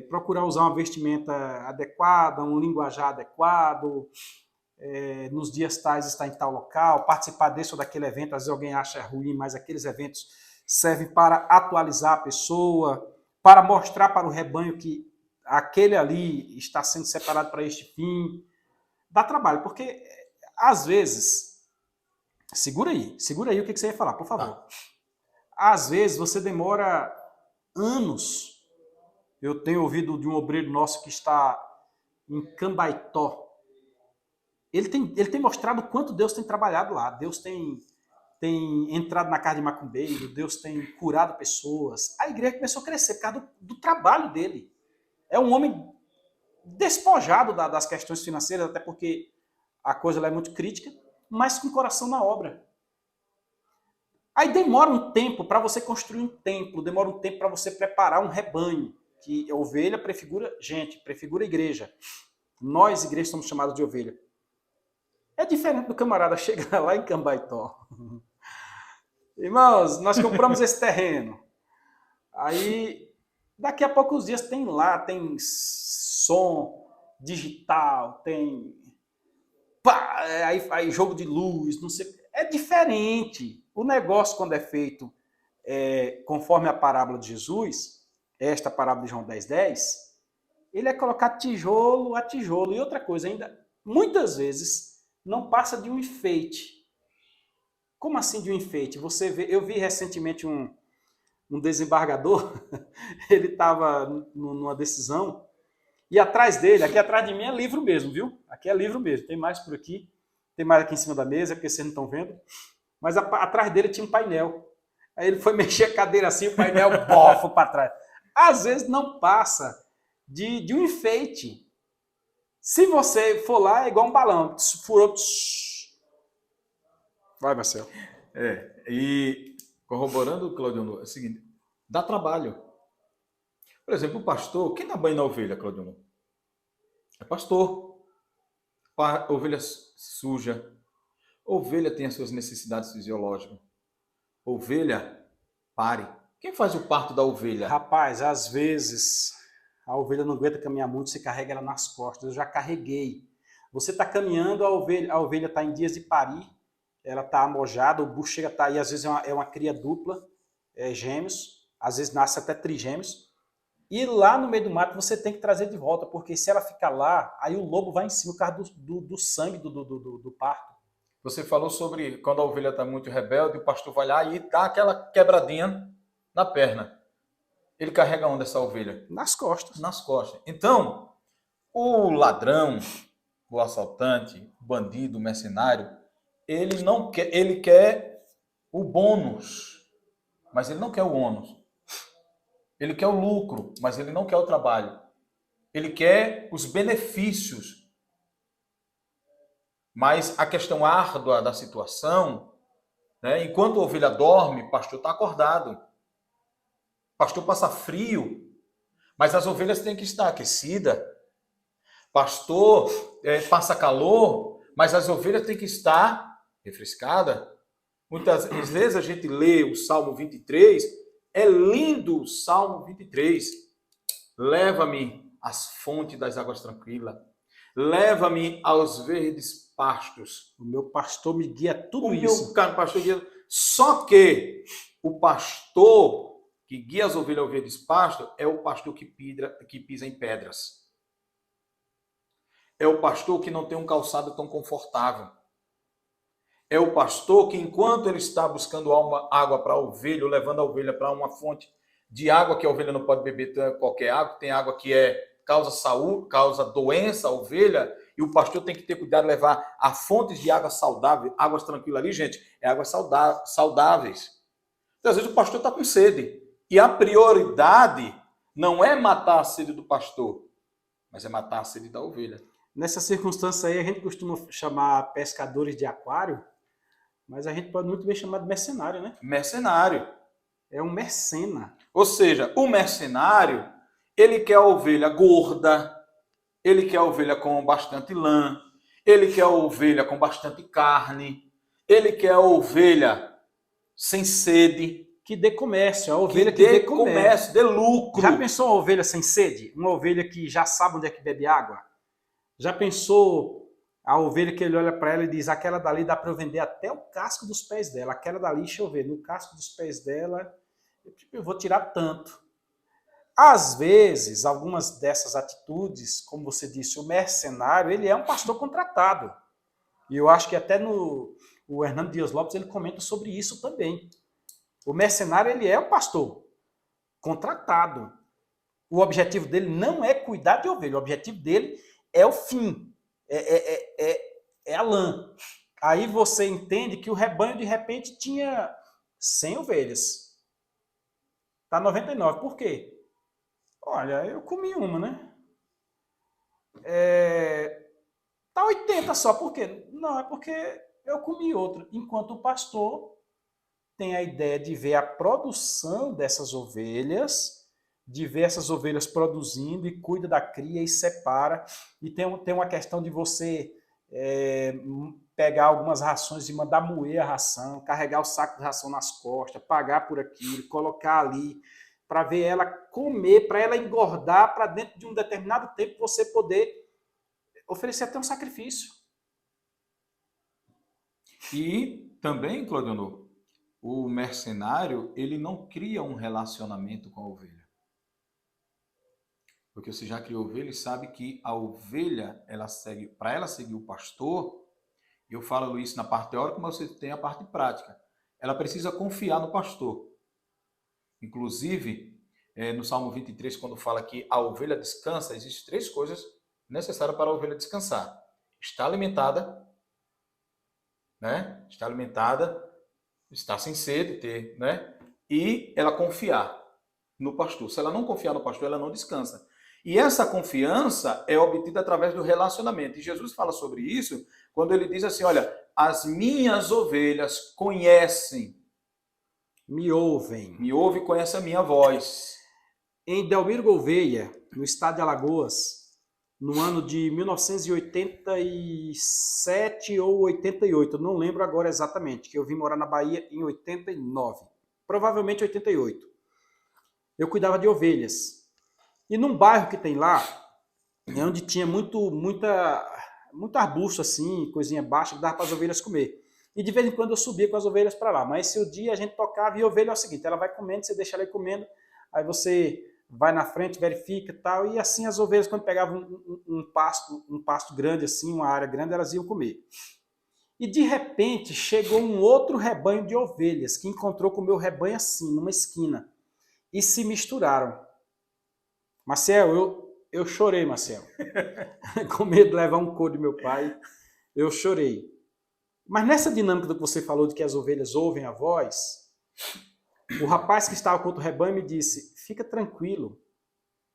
procurar usar uma vestimenta adequada, um linguajar adequado, nos dias tais estar em tal local, participar desse ou daquele evento, às vezes alguém acha ruim, mas aqueles eventos servem para atualizar a pessoa, para mostrar para o rebanho que aquele ali está sendo separado para este fim. Dá trabalho, porque às vezes... Segura aí o que você ia falar, por favor. Às vezes você demora anos. Eu tenho ouvido de um obreiro nosso que está em Cambaitó. Ele tem mostrado o quanto Deus tem trabalhado lá. Deus tem entrado na casa de macumbeiro, Deus tem curado pessoas. A igreja começou a crescer por causa do trabalho dele. É um homem despojado das questões financeiras, até porque a coisa lá é muito crítica, mas com o coração na obra. Aí demora um tempo para você construir um templo, demora um tempo para você preparar um rebanho, que a ovelha prefigura gente, prefigura a igreja. Nós, igreja, somos chamados de ovelha. É diferente do camarada chegar lá em Cambaitó. Irmãos, nós compramos esse terreno. Aí, daqui a poucos dias tem som digital, tem aí jogo de luz, não sei. É diferente. O negócio, quando é feito conforme a parábola de Jesus, esta parábola de João 10:10, ele é colocar tijolo a tijolo. E outra coisa ainda, muitas vezes, não passa de um enfeite. Como assim de um enfeite? Eu vi recentemente um desembargador, ele estava numa decisão, e atrás dele, aqui atrás de mim é livro mesmo, viu? Aqui é livro mesmo, tem mais por aqui, tem mais aqui em cima da mesa, porque vocês não estão vendo, mas atrás dele tinha um painel. Aí ele foi mexer a cadeira assim, o painel bofo para trás. Às vezes não passa de um enfeite. Se você for lá, é igual um balão, furou. Vai, Marcelo. E corroborando, Claudio, é o seguinte, dá trabalho. Por exemplo, o pastor, quem dá banho na ovelha, Claudio? É pastor. Ovelha suja. Ovelha tem as suas necessidades fisiológicas. Ovelha, pare. Quem faz o parto da ovelha? Rapaz, às vezes a ovelha não aguenta caminhar muito, você carrega ela nas costas. Eu já carreguei. Você está caminhando, a ovelha está em dias de parir, ela está amojada, o bucho chega a estar aí, às vezes é uma cria dupla, gêmeos, às vezes nasce até trigêmeos. E lá no meio do mato você tem que trazer de volta, porque se ela ficar lá, aí o lobo vai em cima por causa do sangue do parto. Você falou sobre quando a ovelha está muito rebelde, o pastor vai lá e dá aquela quebradinha na perna. Ele carrega onde essa ovelha? Nas costas. Nas costas. Então, o ladrão, o assaltante, o bandido, o mercenário, ele quer o bônus, mas ele não quer o ônus. Ele quer o lucro, mas ele não quer o trabalho. Ele quer os benefícios. Mas a questão árdua da situação, né, enquanto a ovelha dorme, o pastor está acordado. O pastor passa frio, mas as ovelhas têm que estar aquecidas. Pastor passa calor, mas as ovelhas têm que estar refrescada. Muitas vezes a gente lê o Salmo 23, é lindo o Salmo 23. Leva-me às fontes das águas tranquilas, leva-me aos verdes pastos. O meu pastor me guia tudo O isso. meu pastor guia. Só que o pastor que guia as ovelhas ao verdes pastos é o pastor que pisa em pedras. É o pastor que não tem um calçado tão confortável. É o pastor que, enquanto ele está buscando água para a ovelha, ou levando a ovelha para uma fonte de água que a ovelha não pode beber qualquer água, tem água que causa saúde, causa doença à ovelha, e o pastor tem que ter cuidado de levar a fontes de água saudável, águas tranquilas ali, gente, é águas saudáveis. Então, às vezes o pastor está com sede, e a prioridade não é matar a sede do pastor, mas é matar a sede da ovelha. Nessa circunstância aí, a gente costuma chamar pescadores de aquário, mas a gente pode muito bem chamar de mercenário, né? Mercenário. É um mercena. Ou seja, o mercenário, ele quer a ovelha gorda, ele quer a ovelha com bastante lã, ele quer a ovelha com bastante carne, ele quer a ovelha sem sede. Que dê comércio, a ovelha que dê dê comércio, dê lucro. Já pensou uma ovelha sem sede? Uma ovelha que já sabe onde é que bebe água? Já pensou a ovelha que ele olha para ela e diz, aquela dali dá para eu vender até o casco dos pés dela, aquela dali, deixa eu ver, no casco dos pés dela, eu vou tirar tanto. Às vezes, algumas dessas atitudes, como você disse, o mercenário, ele é um pastor contratado. E eu acho que até o Hernando Dias Lopes ele comenta sobre isso também. O mercenário, ele é um pastor contratado. O objetivo dele não é cuidar de ovelha, o objetivo dele é o fim, é a lã. Aí você entende que o rebanho, de repente, tinha 100 ovelhas. Está 99. Por quê? Olha, eu comi uma, né? Está 80 só. Por quê? Não, é porque eu comi outra. Enquanto o pastor tem a ideia de ver a produção dessas ovelhas, de ver essas ovelhas produzindo e cuida da cria e separa. E tem uma questão de você pegar algumas rações e mandar moer a ração, carregar o saco de ração nas costas, pagar por aquilo, colocar ali, para ver ela comer, para ela engordar, para dentro de um determinado tempo você poder oferecer até um sacrifício. E também, Claudionor, o mercenário, ele não cria um relacionamento com a ovelha. Porque você já criou ovelha e sabe que a ovelha, para ela seguir o pastor, eu falo isso na parte teórica, mas você tem a parte prática. Ela precisa confiar no pastor. Inclusive, no Salmo 23, quando fala que a ovelha descansa, existem 3 coisas necessárias para a ovelha descansar. Está alimentada, né? Está alimentada, está sem sede, né? E ela confiar no pastor. Se ela não confiar no pastor, ela não descansa. E essa confiança é obtida através do relacionamento. E Jesus fala sobre isso quando ele diz assim, olha, as minhas ovelhas conhecem. Me ouvem. Me ouve e conhece a minha voz. Em Delmiro Gouveia, no estado de Alagoas, no ano de 1987 ou 88, eu não lembro agora exatamente, que eu vim morar na Bahia em 89, provavelmente 88. Eu cuidava de ovelhas. E num bairro que tem lá, onde tinha muito arbusto assim, coisinha baixa, que dava para as ovelhas comer. E de vez em quando eu subia com as ovelhas para lá. Mas se o dia a gente tocava, e a ovelha é o seguinte, ela vai comendo, você deixa ela aí comendo, aí você vai na frente, verifica e tal, e assim as ovelhas, quando pegavam um pasto grande assim, uma área grande, elas iam comer. E de repente chegou um outro rebanho de ovelhas, que encontrou com o meu rebanho assim, numa esquina, e se misturaram. Marcel, eu chorei, Marcel. Com medo de levar um couro de meu pai, eu chorei. Mas nessa dinâmica do que você falou, de que as ovelhas ouvem a voz, o rapaz que estava com outro rebanho me disse, fica tranquilo,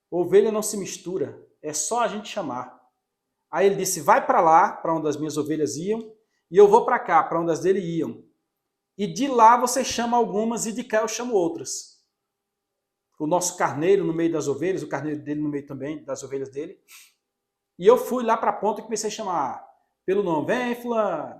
ovelha não se mistura, é só a gente chamar. Aí ele disse, vai para lá, para onde as minhas ovelhas iam, e eu vou para cá, para onde as dele iam. E de lá você chama algumas, e de cá eu chamo outras. O nosso carneiro no meio das ovelhas, o carneiro dele no meio também, das ovelhas dele. E eu fui lá para a ponta e comecei a chamar pelo nome, vem fulano,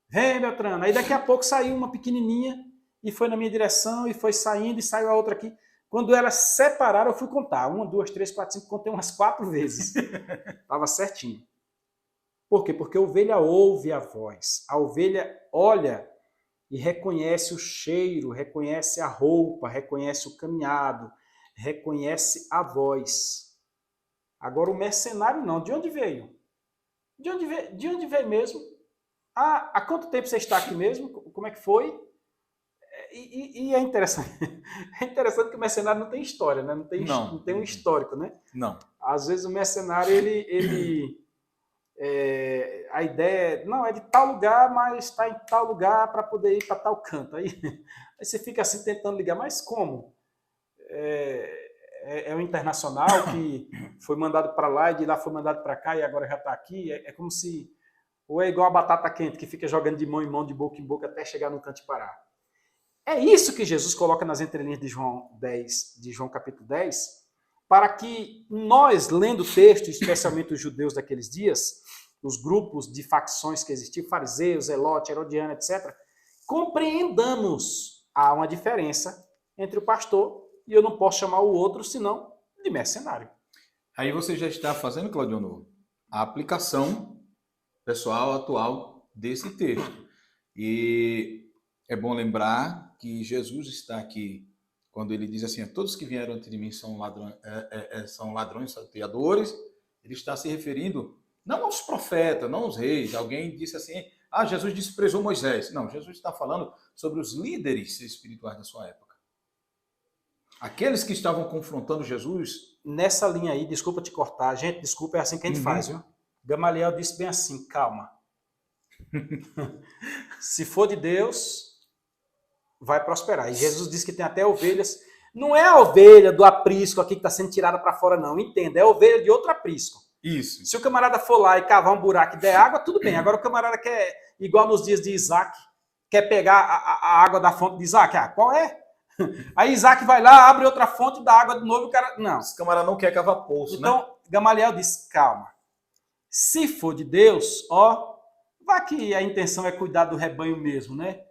Vem, Beltrano. Aí daqui a pouco saiu uma pequenininha e foi na minha direção e foi saindo e saiu a outra aqui. Quando elas separaram, eu fui contar. 1, 2, 3, 4, 5, contei umas 4 vezes. Estava certinho. Por quê? Porque a ovelha ouve a voz. A ovelha olha e reconhece o cheiro, reconhece a roupa, reconhece o caminhado, reconhece a voz. Agora o mercenário não. De onde veio? De onde veio mesmo? Há quanto tempo você está aqui mesmo? Como é que foi? E é interessante. É interessante que o mercenário não tem história, né? Não tem um histórico, né? Não. Às vezes o mercenário, a ideia é de tal lugar, mas está em tal lugar para poder ir para tal canto. Aí você fica assim tentando ligar, mas como? É um internacional que foi mandado para lá e de lá foi mandado para cá e agora já está aqui. É como se... Ou é igual a batata quente, que fica jogando de mão em mão, de boca em boca, até chegar no canto e parar. É isso que Jesus coloca nas entrelinhas de João 10, de João capítulo 10, para que nós, lendo o texto, especialmente os judeus daqueles dias, os grupos de facções que existiam, fariseus, Zelote, Herodiano, etc., compreendamos. Há uma diferença entre o pastor e eu não posso chamar o outro, senão de mercenário. Aí você já está fazendo, Claudionor, a aplicação pessoal atual desse texto. E é bom lembrar que Jesus está aqui quando ele diz assim, todos que vieram antes de mim são ladrões, salteadores. Ele está se referindo não aos profetas, não aos reis. Alguém disse assim, Jesus desprezou Moisés. Não, Jesus está falando sobre os líderes espirituais da sua época. Aqueles que estavam confrontando Jesus. Nessa linha aí, desculpa te cortar, gente, desculpa, é assim que a gente faz, viu? Gamaliel disse bem assim, calma. Se for de Deus, vai prosperar. E Jesus disse que tem até ovelhas. Não é a ovelha do aprisco aqui que está sendo tirada para fora, não. Entenda, é a ovelha de outro aprisco. Isso. Se o camarada for lá e cavar um buraco e der água, tudo bem. Agora o camarada quer, igual nos dias de Isaac, quer pegar a água da fonte de Isaac. Qual é? Aí Isaac vai lá, abre outra fonte, dá água de novo e o cara... Não. Esse camarada não quer cavar poço, então, né? Gamaliel disse, calma. Se for de Deus, vá que a intenção é cuidar do rebanho mesmo, né?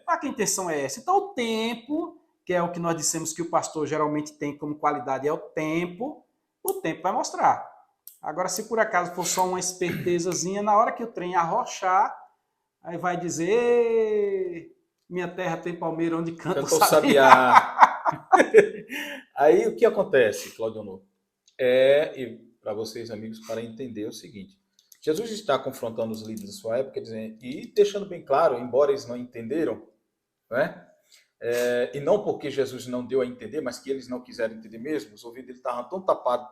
Vá que a intenção é essa. Então o tempo, que é o que nós dissemos que o pastor geralmente tem como qualidade, é o tempo vai mostrar. Agora, se por acaso for só uma espertezazinha, na hora que o trem arrochar, aí vai dizer, minha terra tem palmeira onde canta o sabiá. Aí o que acontece, Claudionor? E para vocês, amigos, para entender o seguinte. Jesus está confrontando os líderes da sua época dizendo, e deixando bem claro, embora eles não entenderam, né? E não porque Jesus não deu a entender, mas que eles não quiseram entender mesmo, os ouvidos deles estavam tão tapados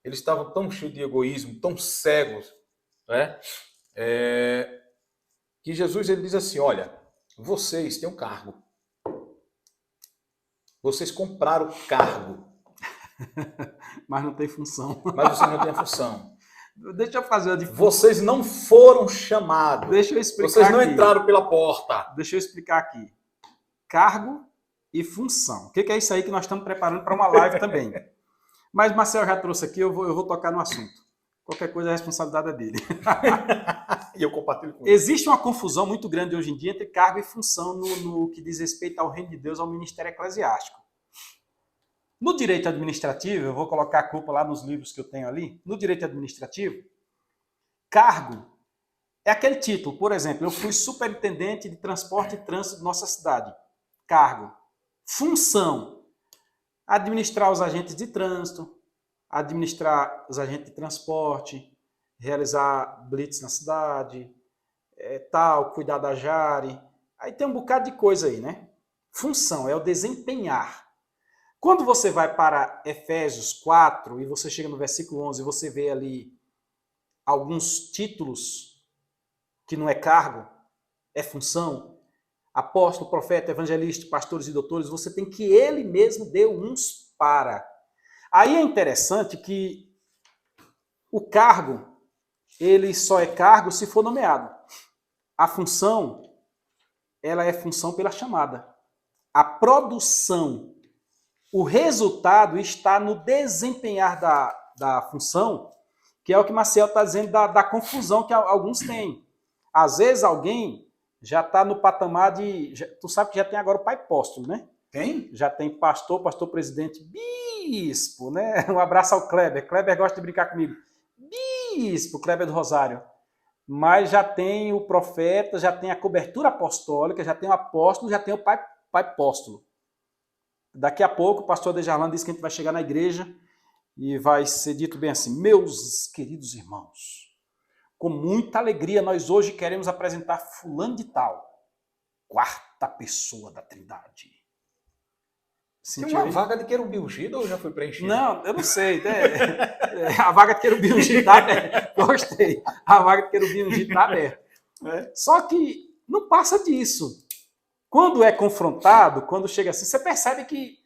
eles estavam tão cheios de egoísmo, tão cegos, né? Que Jesus ele diz assim, olha, vocês têm um cargo. Vocês compraram cargo. Mas não tem função. Mas vocês não têm a função. Deixa eu fazer a diferença. Vocês não foram chamados. Deixa eu explicar Vocês não aqui. entraram pela porta. Deixa eu explicar aqui. Cargo e função. O que é isso aí que nós estamos preparando para uma live também? Mas Marcel já trouxe aqui, eu vou tocar no assunto. Qualquer coisa a responsabilidade é dele. E eu compartilho com ele. Existe uma confusão muito grande hoje em dia entre cargo e função no que diz respeito ao reino de Deus, ao ministério eclesiástico. No direito administrativo, eu vou colocar a culpa lá nos livros que eu tenho ali, no direito administrativo, cargo é aquele título. Por exemplo, eu fui superintendente de transporte e trânsito de nossa cidade. Cargo. Função. Administrar os agentes de trânsito, administrar os agentes de transporte, realizar blitz na cidade, cuidar da Jari. Aí tem um bocado de coisa aí, né? Função é o desempenhar. Quando você vai para Efésios 4 e você chega no versículo 11 e você vê ali alguns títulos que não é cargo, é função, apóstolo, profeta, evangelista, pastores e doutores, você tem que ele mesmo deu uns para. Aí é interessante que o cargo, ele só é cargo se for nomeado. A função, ela é função pela chamada. A produção, o resultado está no desempenhar da função, que é o que Marcel está dizendo da confusão que alguns têm. Às vezes alguém já está no patamar de... Tu sabe que já tem agora o pai apóstolo, né? Tem? Já tem pastor, pastor presidente, bispo, né? Um abraço ao Kleber. Kleber gosta de brincar comigo. Bispo, Kleber do Rosário. Mas já tem o profeta, já tem a cobertura apostólica, já tem o apóstolo, já tem o pai apóstolo. Daqui a pouco o pastor Dejarlan disse que a gente vai chegar na igreja e vai ser dito bem assim: meus queridos irmãos, com muita alegria nós hoje queremos apresentar fulano de tal, quarta pessoa da Trindade. Sentiu tem uma vaga de querubim ungido ou já foi preenchida? Não, eu não sei. A vaga de querubim ungido está aberta. Gostei. A vaga de querubim ungido está aberta. Só que não passa disso. Quando é confrontado, quando chega assim, você percebe que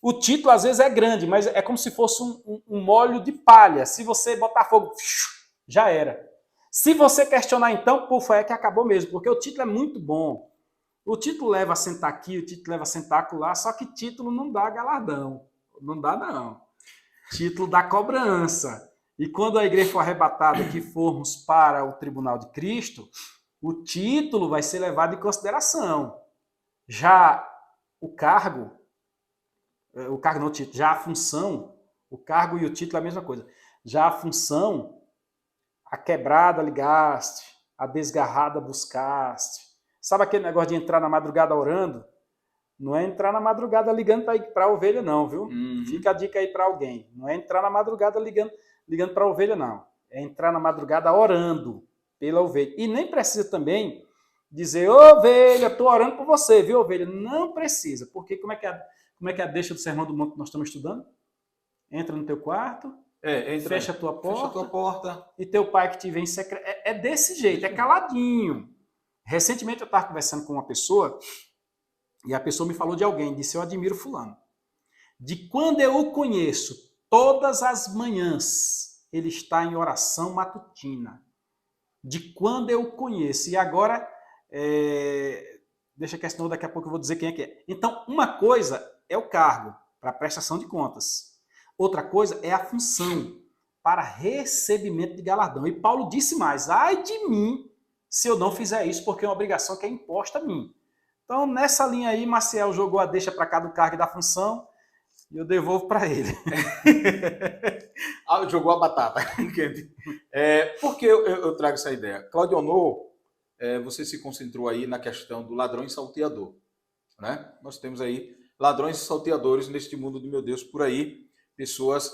o título às vezes é grande, mas é como se fosse um molho de palha. Se você botar fogo, já era. Se você questionar então, pô, é que acabou mesmo, porque o título é muito bom. O título leva a sentar aqui, o título leva a sentar acolá, só que título não dá galardão. Não dá, não. Título dá cobrança. E quando a igreja for arrebatada, que formos para o tribunal de Cristo, o título vai ser levado em consideração. Já o cargo não, o título, já a função, o cargo e o título é a mesma coisa. Já a função, a quebrada ligaste, a desgarrada buscaste. Sabe aquele negócio de entrar na madrugada orando? Não é entrar na madrugada ligando para a ovelha, não, viu? Fica a dica aí para alguém. Não é entrar na madrugada ligando para a ovelha, não. É entrar na madrugada orando pela ovelha. E nem precisa também dizer, ovelha, estou orando por você, viu, ovelha? Não precisa. Porque como é que é a deixa do Sermão do Monte que nós estamos estudando? Entra no teu quarto, fecha a tua porta, e teu pai que te vê em secreto. É desse jeito, é caladinho. Recentemente eu estava conversando com uma pessoa e a pessoa me falou de alguém, disse, eu admiro fulano. De quando eu o conheço, todas as manhãs, ele está em oração matutina. De quando eu o conheço. E agora, deixa que senão daqui a pouco eu vou dizer quem é que é. Então, uma coisa é o cargo, para prestação de contas. Outra coisa é a função, para recebimento de galardão. E Paulo disse mais, ai de mim, se eu não fizer isso, porque é uma obrigação que é imposta a mim. Então, nessa linha aí, Maciel jogou a deixa para cá do cargo e da função e eu devolvo para ele. Jogou a batata. Por que eu trago essa ideia? Claudio Honor, você se concentrou aí na questão do ladrão e salteador. Né? Nós temos aí ladrões e salteadores neste mundo de meu Deus por aí, pessoas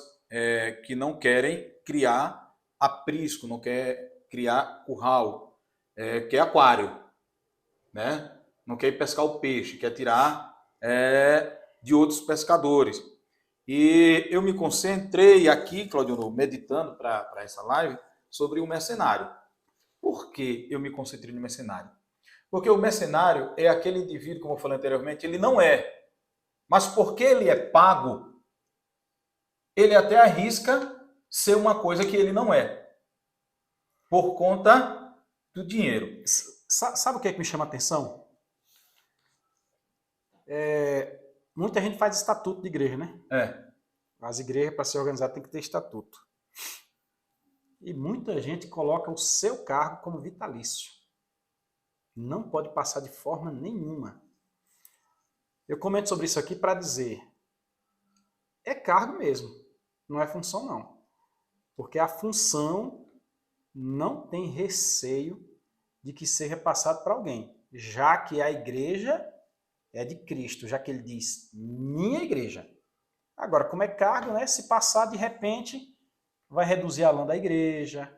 que não querem criar aprisco, não quer criar curral, quer aquário, né? Não quer ir pescar o peixe, quer tirar de outros pescadores. E eu me concentrei aqui, Claudio, meditando para essa live, sobre o mercenário. Por que eu me concentrei no mercenário? Porque o mercenário é aquele indivíduo, como eu falei anteriormente, ele não é. Mas porque ele é pago, ele até arrisca ser uma coisa que ele não é. Por conta do dinheiro. Sabe o que é que me chama a atenção? Muita gente faz estatuto de igreja, né? As igrejas, para ser organizadas, tem que ter estatuto. E muita gente coloca o seu cargo como vitalício. Não pode passar de forma nenhuma. Eu comento sobre isso aqui para dizer, é cargo mesmo, não é função não. Porque a função não tem receio de que seja passado para alguém, já que a igreja é de Cristo, já que ele diz, minha igreja. Agora, como é cargo, né? Se passar de repente, vai reduzir a lã da igreja,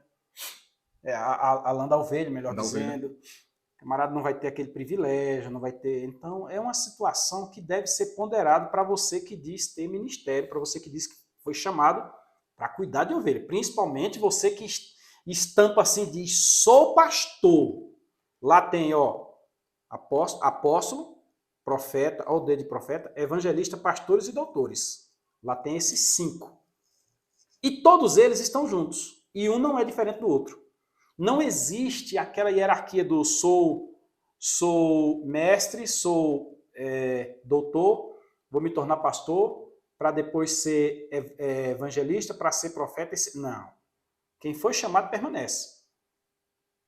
a lã da ovelha, melhor dizendo. O camarada não vai ter aquele privilégio, não vai ter... Então, é uma situação que deve ser ponderada para você que diz ter ministério, para você que diz que foi chamado para cuidar de ovelha. Principalmente você que estampa assim, diz, sou pastor. Lá tem, apóstolo, profeta, ao dedo de profeta, evangelista, pastores e doutores. Lá tem esses 5. E todos eles estão juntos. E um não é diferente do outro. Não existe aquela hierarquia do sou mestre, sou doutor, vou me tornar pastor, para depois ser evangelista, para ser profeta. Não. Quem foi chamado permanece.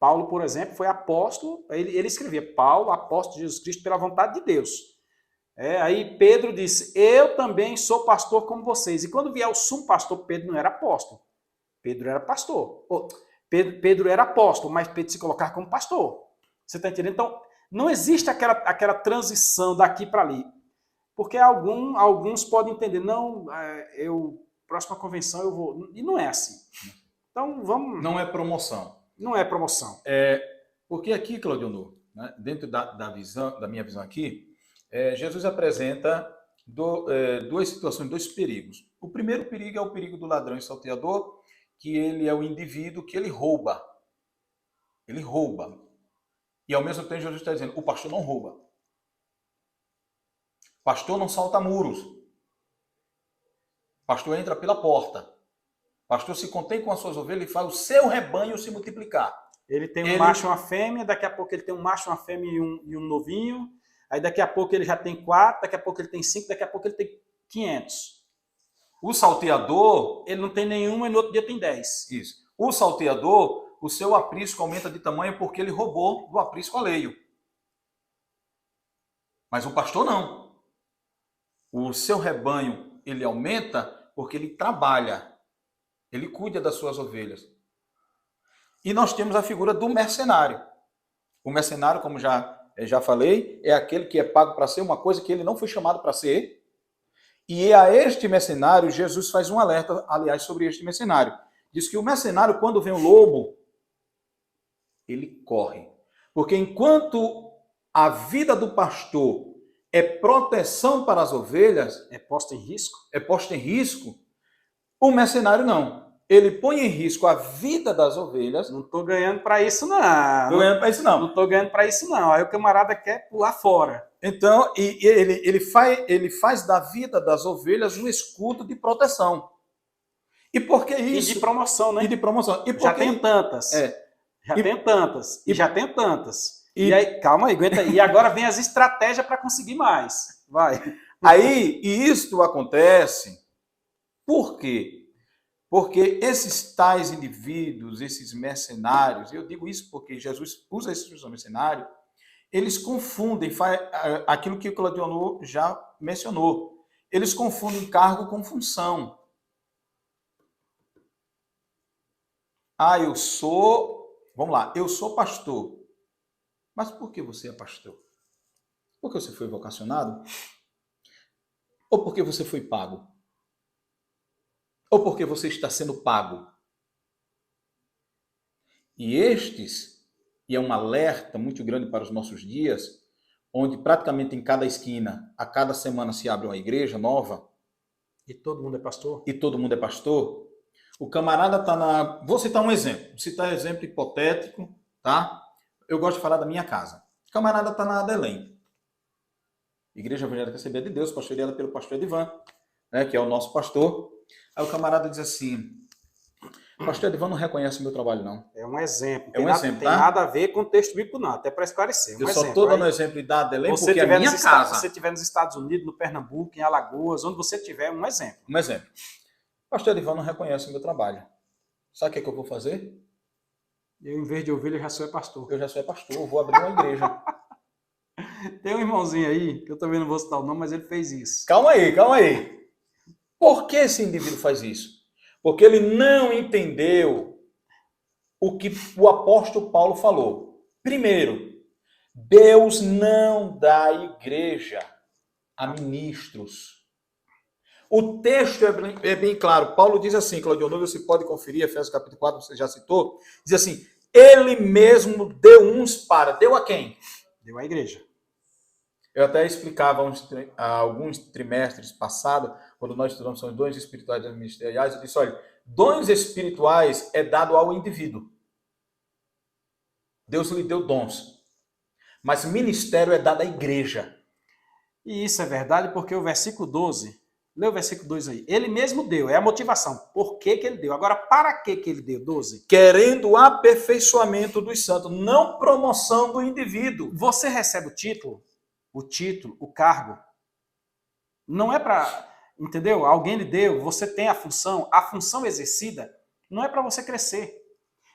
Paulo, por exemplo, foi apóstolo, ele escrevia, Paulo, apóstolo de Jesus Cristo pela vontade de Deus. Aí Pedro disse, eu também sou pastor como vocês. E quando vier o sumo pastor, Pedro não era apóstolo. Pedro era pastor. Pedro era apóstolo, mas Pedro se colocar como pastor. Você está entendendo? Então, não existe aquela transição daqui para ali. Porque alguns podem entender, não, próxima convenção eu vou... E não é assim. Então, vamos... Não é promoção. Não é promoção. Porque aqui, Claudionor, né, dentro da minha visão aqui, Jesus apresenta duas situações, dois perigos. O primeiro perigo é o perigo do ladrão e salteador, que ele é o indivíduo que ele rouba. Ele rouba. E ao mesmo tempo Jesus está dizendo, o pastor não rouba. O pastor não salta muros. O pastor entra pela porta. O pastor se contém com as suas ovelhas e faz o seu rebanho se multiplicar. Ele tem um macho e uma fêmea, daqui a pouco ele tem um macho, uma fêmea e um novinho, aí daqui a pouco ele já tem 4, daqui a pouco ele tem 5, daqui a pouco ele tem 500. O salteador... Ele não tem nenhuma e no outro dia tem 10. Isso. O salteador, o seu aprisco aumenta de tamanho porque ele roubou do aprisco alheio. Mas o pastor não. O seu rebanho, ele aumenta porque ele trabalha. Ele cuida das suas ovelhas. E nós temos a figura do mercenário. O mercenário, como já falei, é aquele que é pago para ser uma coisa que ele não foi chamado para ser. E a este mercenário, Jesus faz um alerta, aliás, sobre este mercenário. Diz que o mercenário, quando vem o lobo, ele corre. Porque enquanto a vida do pastor é proteção para as ovelhas, é posta em risco, o mercenário não. Ele põe em risco a vida das ovelhas. Não estou ganhando para isso, não. Não estou ganhando para isso, não. Aí o camarada quer pular fora. Então, ele faz da vida das ovelhas um escudo de proteção. E por que isso? E de promoção, né? E de promoção. E já tem tantas. Já tem tantas. E aí, calma aí, aguenta aí. E agora vem as estratégias para conseguir mais. Vai. Aí, e isto acontece por quê? Porque esses tais indivíduos, esses mercenários, eu digo isso porque Jesus usa esse expressão mercenário, eles confundem, aquilo que o Claudionor já mencionou, eles confundem cargo com função. Eu sou pastor. Mas por que você é pastor? Porque você foi vocacionado? Ou porque você foi pago? Ou porque você está sendo pago? E é um alerta muito grande para os nossos dias, onde praticamente em cada esquina, a cada semana se abre uma igreja nova. E todo mundo é pastor? O camarada está na... Vou citar um exemplo. Vou citar um exemplo hipotético, tá? Eu gosto de falar da minha casa. O camarada está na Adelém. Igreja Evangélica Assembleia de Deus, pastoreada pelo pastor Edivan, né, que é o nosso pastor. Aí o camarada diz assim, pastor Edivan não reconhece o meu trabalho, não. É um exemplo. Tem nada a ver com o texto bíblico, não. Até para esclarecer. Eu só estou dando exemplo da Adelém porque é a minha casa. Se você estiver nos Estados Unidos, no Pernambuco, em Alagoas, onde você tiver, um exemplo. Um exemplo. Pastor Edivan não reconhece o meu trabalho. Sabe o que eu vou fazer? Eu, em vez de ovelha, já sou pastor. Eu já sou pastor, eu vou abrir uma igreja. Tem um irmãozinho aí, que eu também não vou citar o nome, mas ele fez isso. Calma aí. Por que esse indivíduo faz isso? Porque ele não entendeu o que o apóstolo Paulo falou. Primeiro, Deus não dá igreja a ministros. O texto é bem claro. Paulo diz assim, Claudionor, você pode conferir, Efésios capítulo 4, você já citou, diz assim, ele mesmo deu uns para... Deu a quem? Deu à igreja. Eu até explicava alguns trimestres passados, quando nós estudamos sobre dons espirituais e ministeriais, eu disse, olha, dons espirituais é dado ao indivíduo. Deus lhe deu dons. Mas ministério é dado à igreja. E isso é verdade porque o versículo 12, lê o versículo 2 aí, ele mesmo deu, é a motivação. Por que ele deu? Agora, para que ele deu? 12. Querendo o aperfeiçoamento dos santos, não promoção do indivíduo. Você recebe o título, o cargo, não é para, entendeu? Alguém lhe deu, você tem a função exercida, não é para você crescer.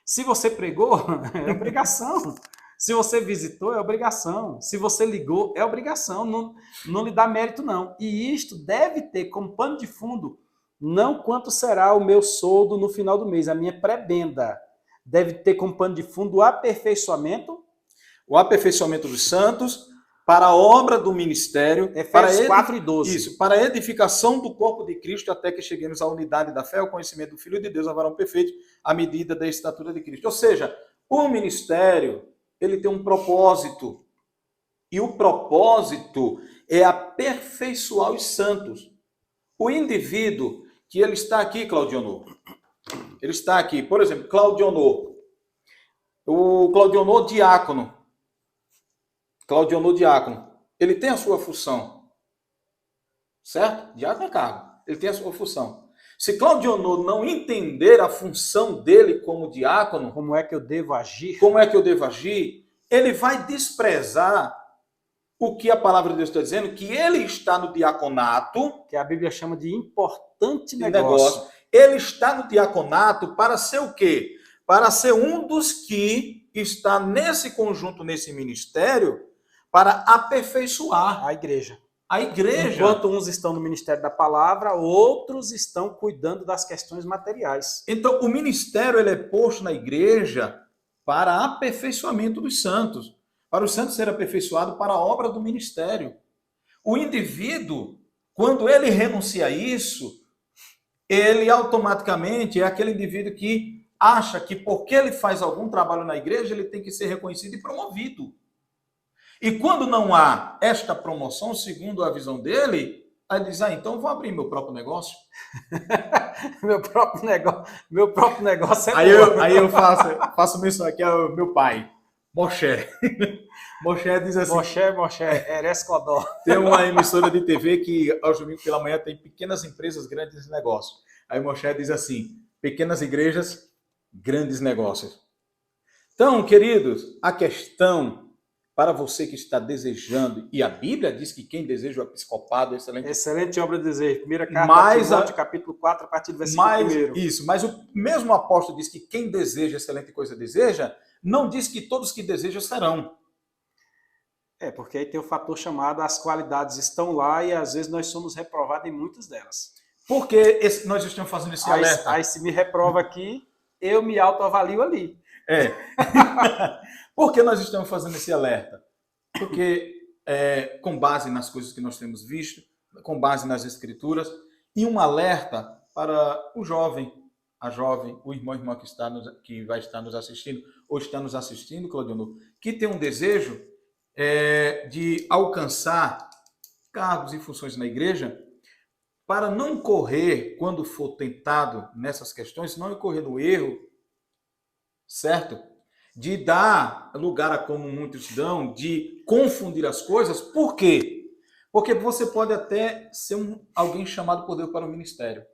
Se você pregou, é obrigação. Se você visitou, é obrigação. Se você ligou, é obrigação. Não lhe dá mérito, não. E isto deve ter como pano de fundo não quanto será o meu soldo no final do mês, a minha prebenda. Deve ter como pano de fundo o aperfeiçoamento dos santos para a obra do ministério, Efésios 4:12. Isso, para a edificação do corpo de Cristo, até que cheguemos à unidade da fé, ao conhecimento do Filho de Deus, ao varão perfeito, à medida da estatura de Cristo. Ou seja, o ministério, ele tem um propósito. E o propósito é aperfeiçoar os santos. O indivíduo que ele está aqui, Claudionor, ele está aqui, por exemplo, Claudionor, o Claudionor diácono, ele tem a sua função, certo? Diácono é cargo, ele tem a sua função. Se Claudionor não entender a função dele como diácono, como é que eu devo agir, ele vai desprezar o que a palavra de Deus está dizendo, que ele está no diaconato, que a Bíblia chama de importante negócio. Ele está no diaconato para ser o quê? Para ser um dos que está nesse conjunto, nesse ministério, para aperfeiçoar a igreja. Enquanto uns estão no ministério da palavra, outros estão cuidando das questões materiais. Então, o ministério ele é posto na igreja para aperfeiçoamento dos santos, para os santos serem aperfeiçoados para a obra do ministério. O indivíduo, quando ele renuncia a isso, ele automaticamente é aquele indivíduo que acha que porque ele faz algum trabalho na igreja, ele tem que ser reconhecido e promovido. E quando não há esta promoção, segundo a visão dele, aí ele diz, então eu vou abrir meu próprio negócio. meu próprio negócio é aí eu faço menção aqui ao meu pai, Moshe. Moshe diz assim... Moshe, Eres Codó. Tem uma emissora de TV que aos domingos pela manhã tem pequenas empresas, grandes negócios. Aí Moshe diz assim, pequenas igrejas, grandes negócios. Então, queridos, a questão para você que está desejando, e a Bíblia diz que quem deseja o episcopado é excelente. Excelente obra de desejo. Primeira carta de Timóteo, capítulo 4, a partir do versículo 1. Isso, mas o mesmo apóstolo diz que quem deseja excelente coisa deseja, não diz que todos que desejam serão. Porque aí tem o fator chamado as qualidades estão lá e às vezes nós somos reprovados em muitas delas. Porque nós estamos fazendo esse alerta. Aí se me reprova aqui, eu me autoavalio ali. Por que nós estamos fazendo esse alerta? Porque com base nas coisas que nós temos visto, com base nas escrituras, e um alerta para o jovem, a jovem, o irmão e irmã que vai estar nos assistindo, ou está nos assistindo, Claudionor, que tem um desejo de alcançar cargos e funções na igreja, para não correr, quando for tentado nessas questões, não incorrer no erro, certo? De dar lugar a como muitos dão, de confundir as coisas. Por quê? Porque você pode até ser alguém chamado por Deus para o ministério.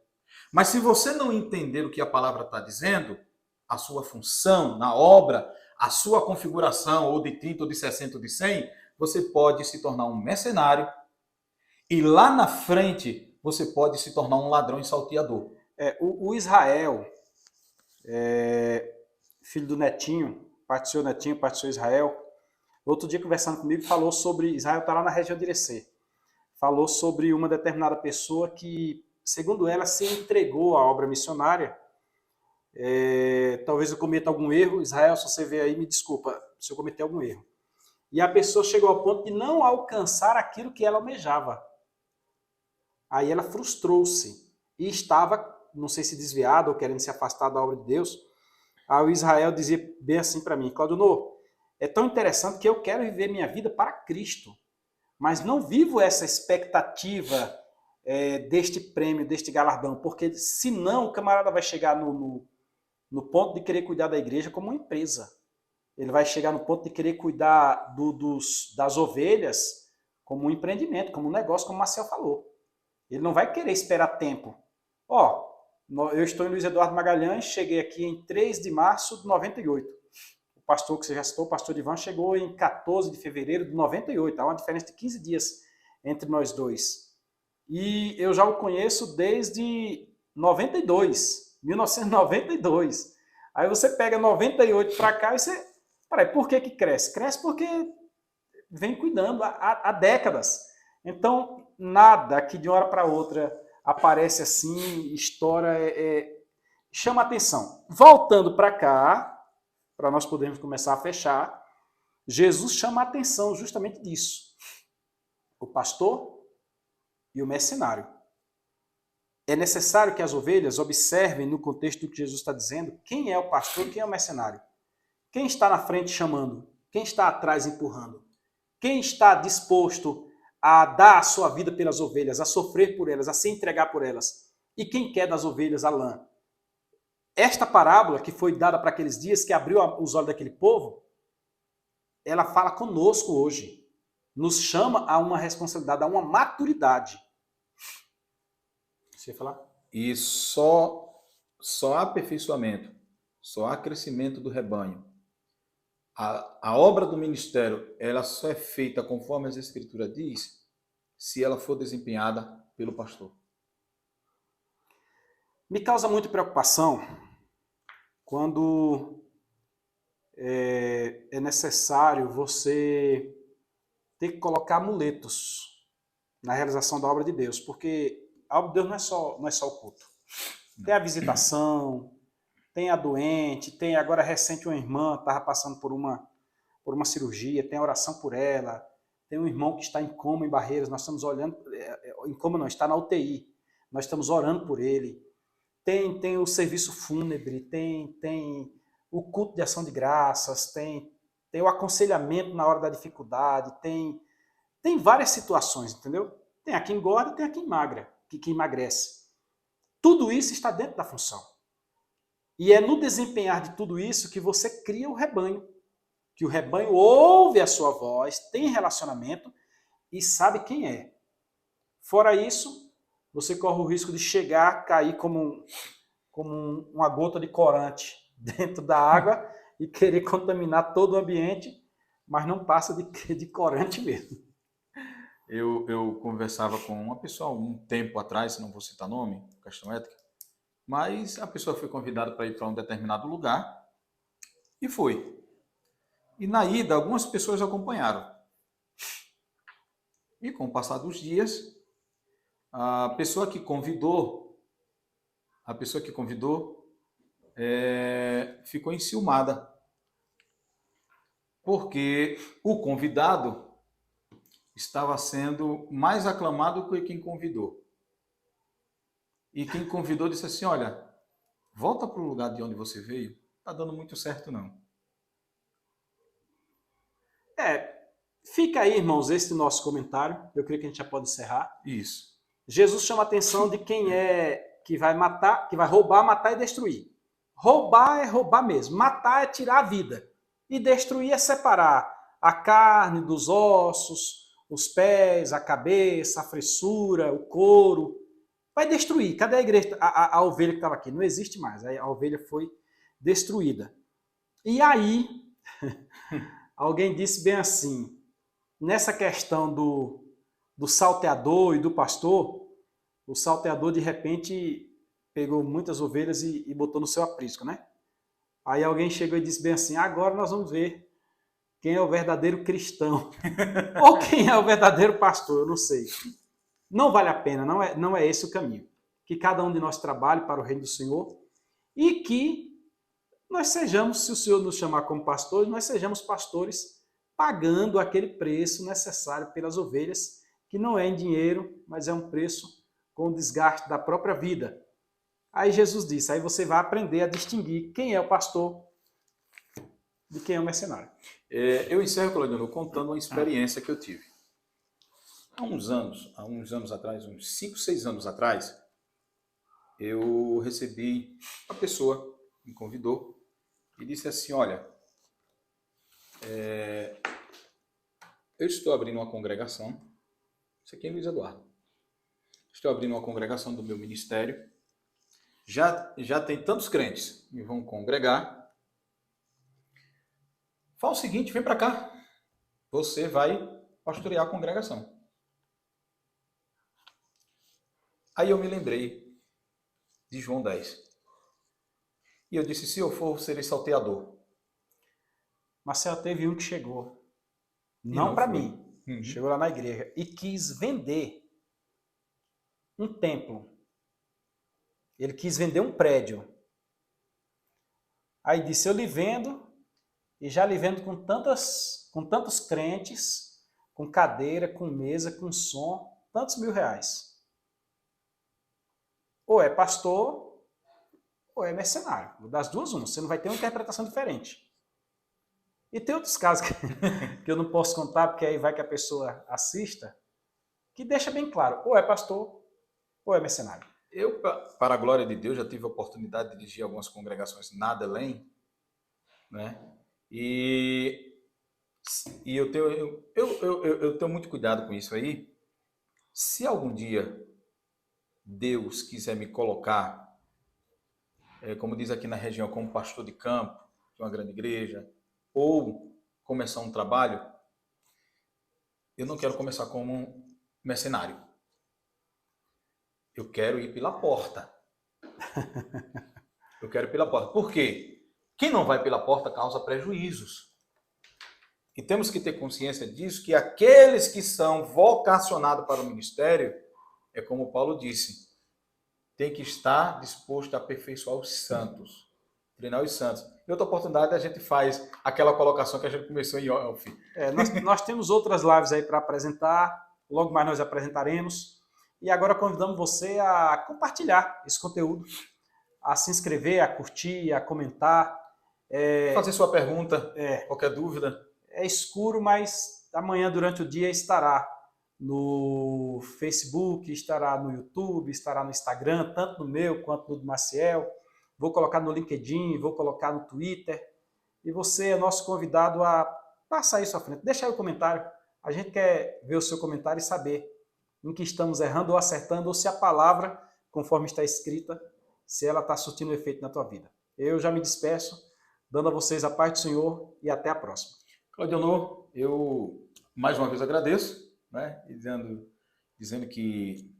Mas se você não entender o que a palavra está dizendo, a sua função na obra, a sua configuração, ou de 30, ou de 60, ou de 100, você pode se tornar um mercenário e lá na frente você pode se tornar um ladrão e salteador. O Israel, filho do Netinho, partiu Netinho, partiu Israel, outro dia conversando comigo, falou sobre, Israel está lá na região de Irecê, falou sobre uma determinada pessoa que, segundo ela, se entregou à obra missionária. Talvez eu cometa algum erro, Israel, se você vê aí, me desculpa se eu cometer algum erro. E a pessoa chegou ao ponto de não alcançar aquilo que ela almejava. Aí ela frustrou-se e estava, não sei se desviada ou querendo se afastar da obra de Deus. Aí o Israel dizia bem assim para mim, Claudionor, é tão interessante que eu quero viver minha vida para Cristo, mas não vivo essa expectativa deste prêmio, deste galardão, porque senão o camarada vai chegar no ponto de querer cuidar da igreja como uma empresa. Ele vai chegar no ponto de querer cuidar das ovelhas como um empreendimento, como um negócio, como o Marcel falou. Ele não vai querer esperar tempo. Eu estou em Luiz Eduardo Magalhães, cheguei aqui em 3 de março de 98. O pastor que você já citou, o pastor Divan, chegou em 14 de fevereiro de 98. Há uma diferença de 15 dias entre nós dois. E eu já o conheço desde 1992. Aí você pega 98 para cá e você... Peraí, por que cresce? Cresce porque vem cuidando há décadas. Então, nada que de uma hora para outra aparece assim, estoura, chama atenção. Voltando para cá, para nós podermos começar a fechar, Jesus chama a atenção justamente disso. O pastor e o mercenário. É necessário que as ovelhas observem, no contexto do que Jesus está dizendo, quem é o pastor e quem é o mercenário. Quem está na frente chamando? Quem está atrás empurrando? Quem está disposto a dar a sua vida pelas ovelhas, a sofrer por elas, a se entregar por elas? E quem quer das ovelhas a lã? Esta parábola que foi dada para aqueles dias, que abriu os olhos daquele povo, ela fala conosco hoje. Nos chama a uma responsabilidade, a uma maturidade. Você ia falar? E só há aperfeiçoamento, só há crescimento do rebanho. A obra do ministério, ela só é feita conforme as Escrituras diz, se ela for desempenhada pelo pastor. Me causa muita preocupação quando é necessário você ter que colocar amuletos na realização da obra de Deus, porque a obra de Deus não é só o culto. Tem a visitação, tem a doente, tem agora recente uma irmã que estava passando por uma cirurgia, tem a oração por ela, tem um irmão que está em coma em Barreiras, nós estamos olhando, em coma não, está na UTI, nós estamos orando por ele. Tem o serviço fúnebre, tem o culto de ação de graças, tem o aconselhamento na hora da dificuldade, tem várias situações, entendeu? Tem a quem engorda e tem a quem que emagrece. Tudo isso está dentro da função. E é no desempenhar de tudo isso que você cria o rebanho. Que o rebanho ouve a sua voz, tem relacionamento e sabe quem é. Fora isso, você corre o risco de chegar, cair como uma gota de corante dentro da água e querer contaminar todo o ambiente, mas não passa de corante mesmo. Eu conversava com uma pessoa um tempo atrás, não vou citar nome, questão ética, mas a pessoa foi convidada para ir para um determinado lugar e foi. E na ida, algumas pessoas acompanharam. E com o passar dos dias, a pessoa que convidou ficou enciumada. Porque o convidado estava sendo mais aclamado que quem convidou. E quem convidou disse assim, olha, volta para o lugar de onde você veio, está dando muito certo não. Fica aí, irmãos, esse nosso comentário. Eu creio que a gente já pode encerrar. Isso. Jesus chama a atenção de quem que vai matar, que vai roubar, matar e destruir. Roubar é roubar mesmo. Matar é tirar a vida. E destruir é separar a carne dos ossos, os pés, a cabeça, a fressura, o couro. Vai destruir. Cadê a igreja? A ovelha que estava aqui? Não existe mais. A ovelha foi destruída. E aí, alguém disse bem assim, nessa questão do salteador e do pastor, o salteador de repente pegou muitas ovelhas e botou no seu aprisco, né? Aí alguém chegou e disse bem assim, agora nós vamos ver quem é o verdadeiro cristão, ou quem é o verdadeiro pastor, eu não sei. Não vale a pena, não é esse o caminho. Que cada um de nós trabalhe para o reino do Senhor e que nós sejamos, se o Senhor nos chamar como pastores, nós sejamos pastores pagando aquele preço necessário pelas ovelhas, que não é em dinheiro, mas é um preço com o desgaste da própria vida. Aí Jesus disse, aí você vai aprender a distinguir quem é o pastor de quem é o mercenário. Eu encerro, Claudino, contando uma experiência que eu tive. Há uns anos atrás, uns 5, 6 anos atrás, eu recebi uma pessoa, me convidou, e disse assim, olha, eu estou abrindo uma congregação, isso aqui é Luiz Eduardo, estou abrindo uma congregação do meu ministério, já tem tantos crentes que vão congregar, fala o seguinte, vem para cá, você vai pastorear a congregação. Aí eu me lembrei de João 10. E eu disse, se eu for, serei salteador. Marcelo, teve um que chegou, E não para foi. mim, chegou lá na igreja e quis vender um templo. Ele quis vender um prédio. Aí disse, eu lhe vendo, e já lhe vendo com tantos crentes, com cadeira, com mesa, com som, tantos R$ 1.000. Ou é pastor, ou é mercenário. Das duas, uma. Você não vai ter uma interpretação diferente. E tem outros casos que eu não posso contar, porque aí vai que a pessoa assista, que deixa bem claro, ou é pastor, ou é mercenário. Eu, para a glória de Deus, já tive a oportunidade de dirigir algumas congregações na Belém, né? E eu tenho muito cuidado com isso aí. Se algum dia Deus quiser me colocar, como diz aqui na região, como pastor de campo de uma grande igreja, ou começar um trabalho, eu não quero começar como um mercenário. Eu quero ir pela porta. Eu quero ir pela porta. Por quê? Quem não vai pela porta causa prejuízos. E temos que ter consciência disso, que aqueles que são vocacionados para o ministério, é como Paulo disse, tem que estar disposto a aperfeiçoar os santos, treinar os santos. Em outra oportunidade, a gente faz aquela colocação que a gente começou em off. Nós temos outras lives aí para apresentar, logo mais nós apresentaremos. E agora convidamos você a compartilhar esse conteúdo, a se inscrever, a curtir, a comentar. Fazer sua pergunta, qualquer dúvida. É escuro, mas amanhã durante o dia estará no Facebook, estará no YouTube, estará no Instagram, tanto no meu quanto no do Maciel. Vou colocar no LinkedIn, vou colocar no Twitter. E você é nosso convidado a passar isso à frente. Deixa aí o comentário. A gente quer ver o seu comentário e saber em que estamos errando ou acertando, ou se a palavra, conforme está escrita, se ela está surtindo efeito na tua vida. Eu já me despeço, dando a vocês a paz do Senhor e até a próxima. Claudionor, eu mais uma vez agradeço, né? Dizendo que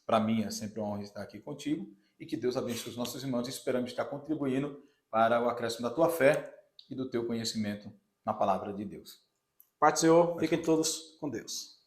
para mim é sempre uma honra estar aqui contigo e que Deus abençoe os nossos irmãos e esperamos estar contribuindo para o acréscimo da tua fé e do teu conhecimento na palavra de Deus. Paz do Senhor, fiquem todos com Deus.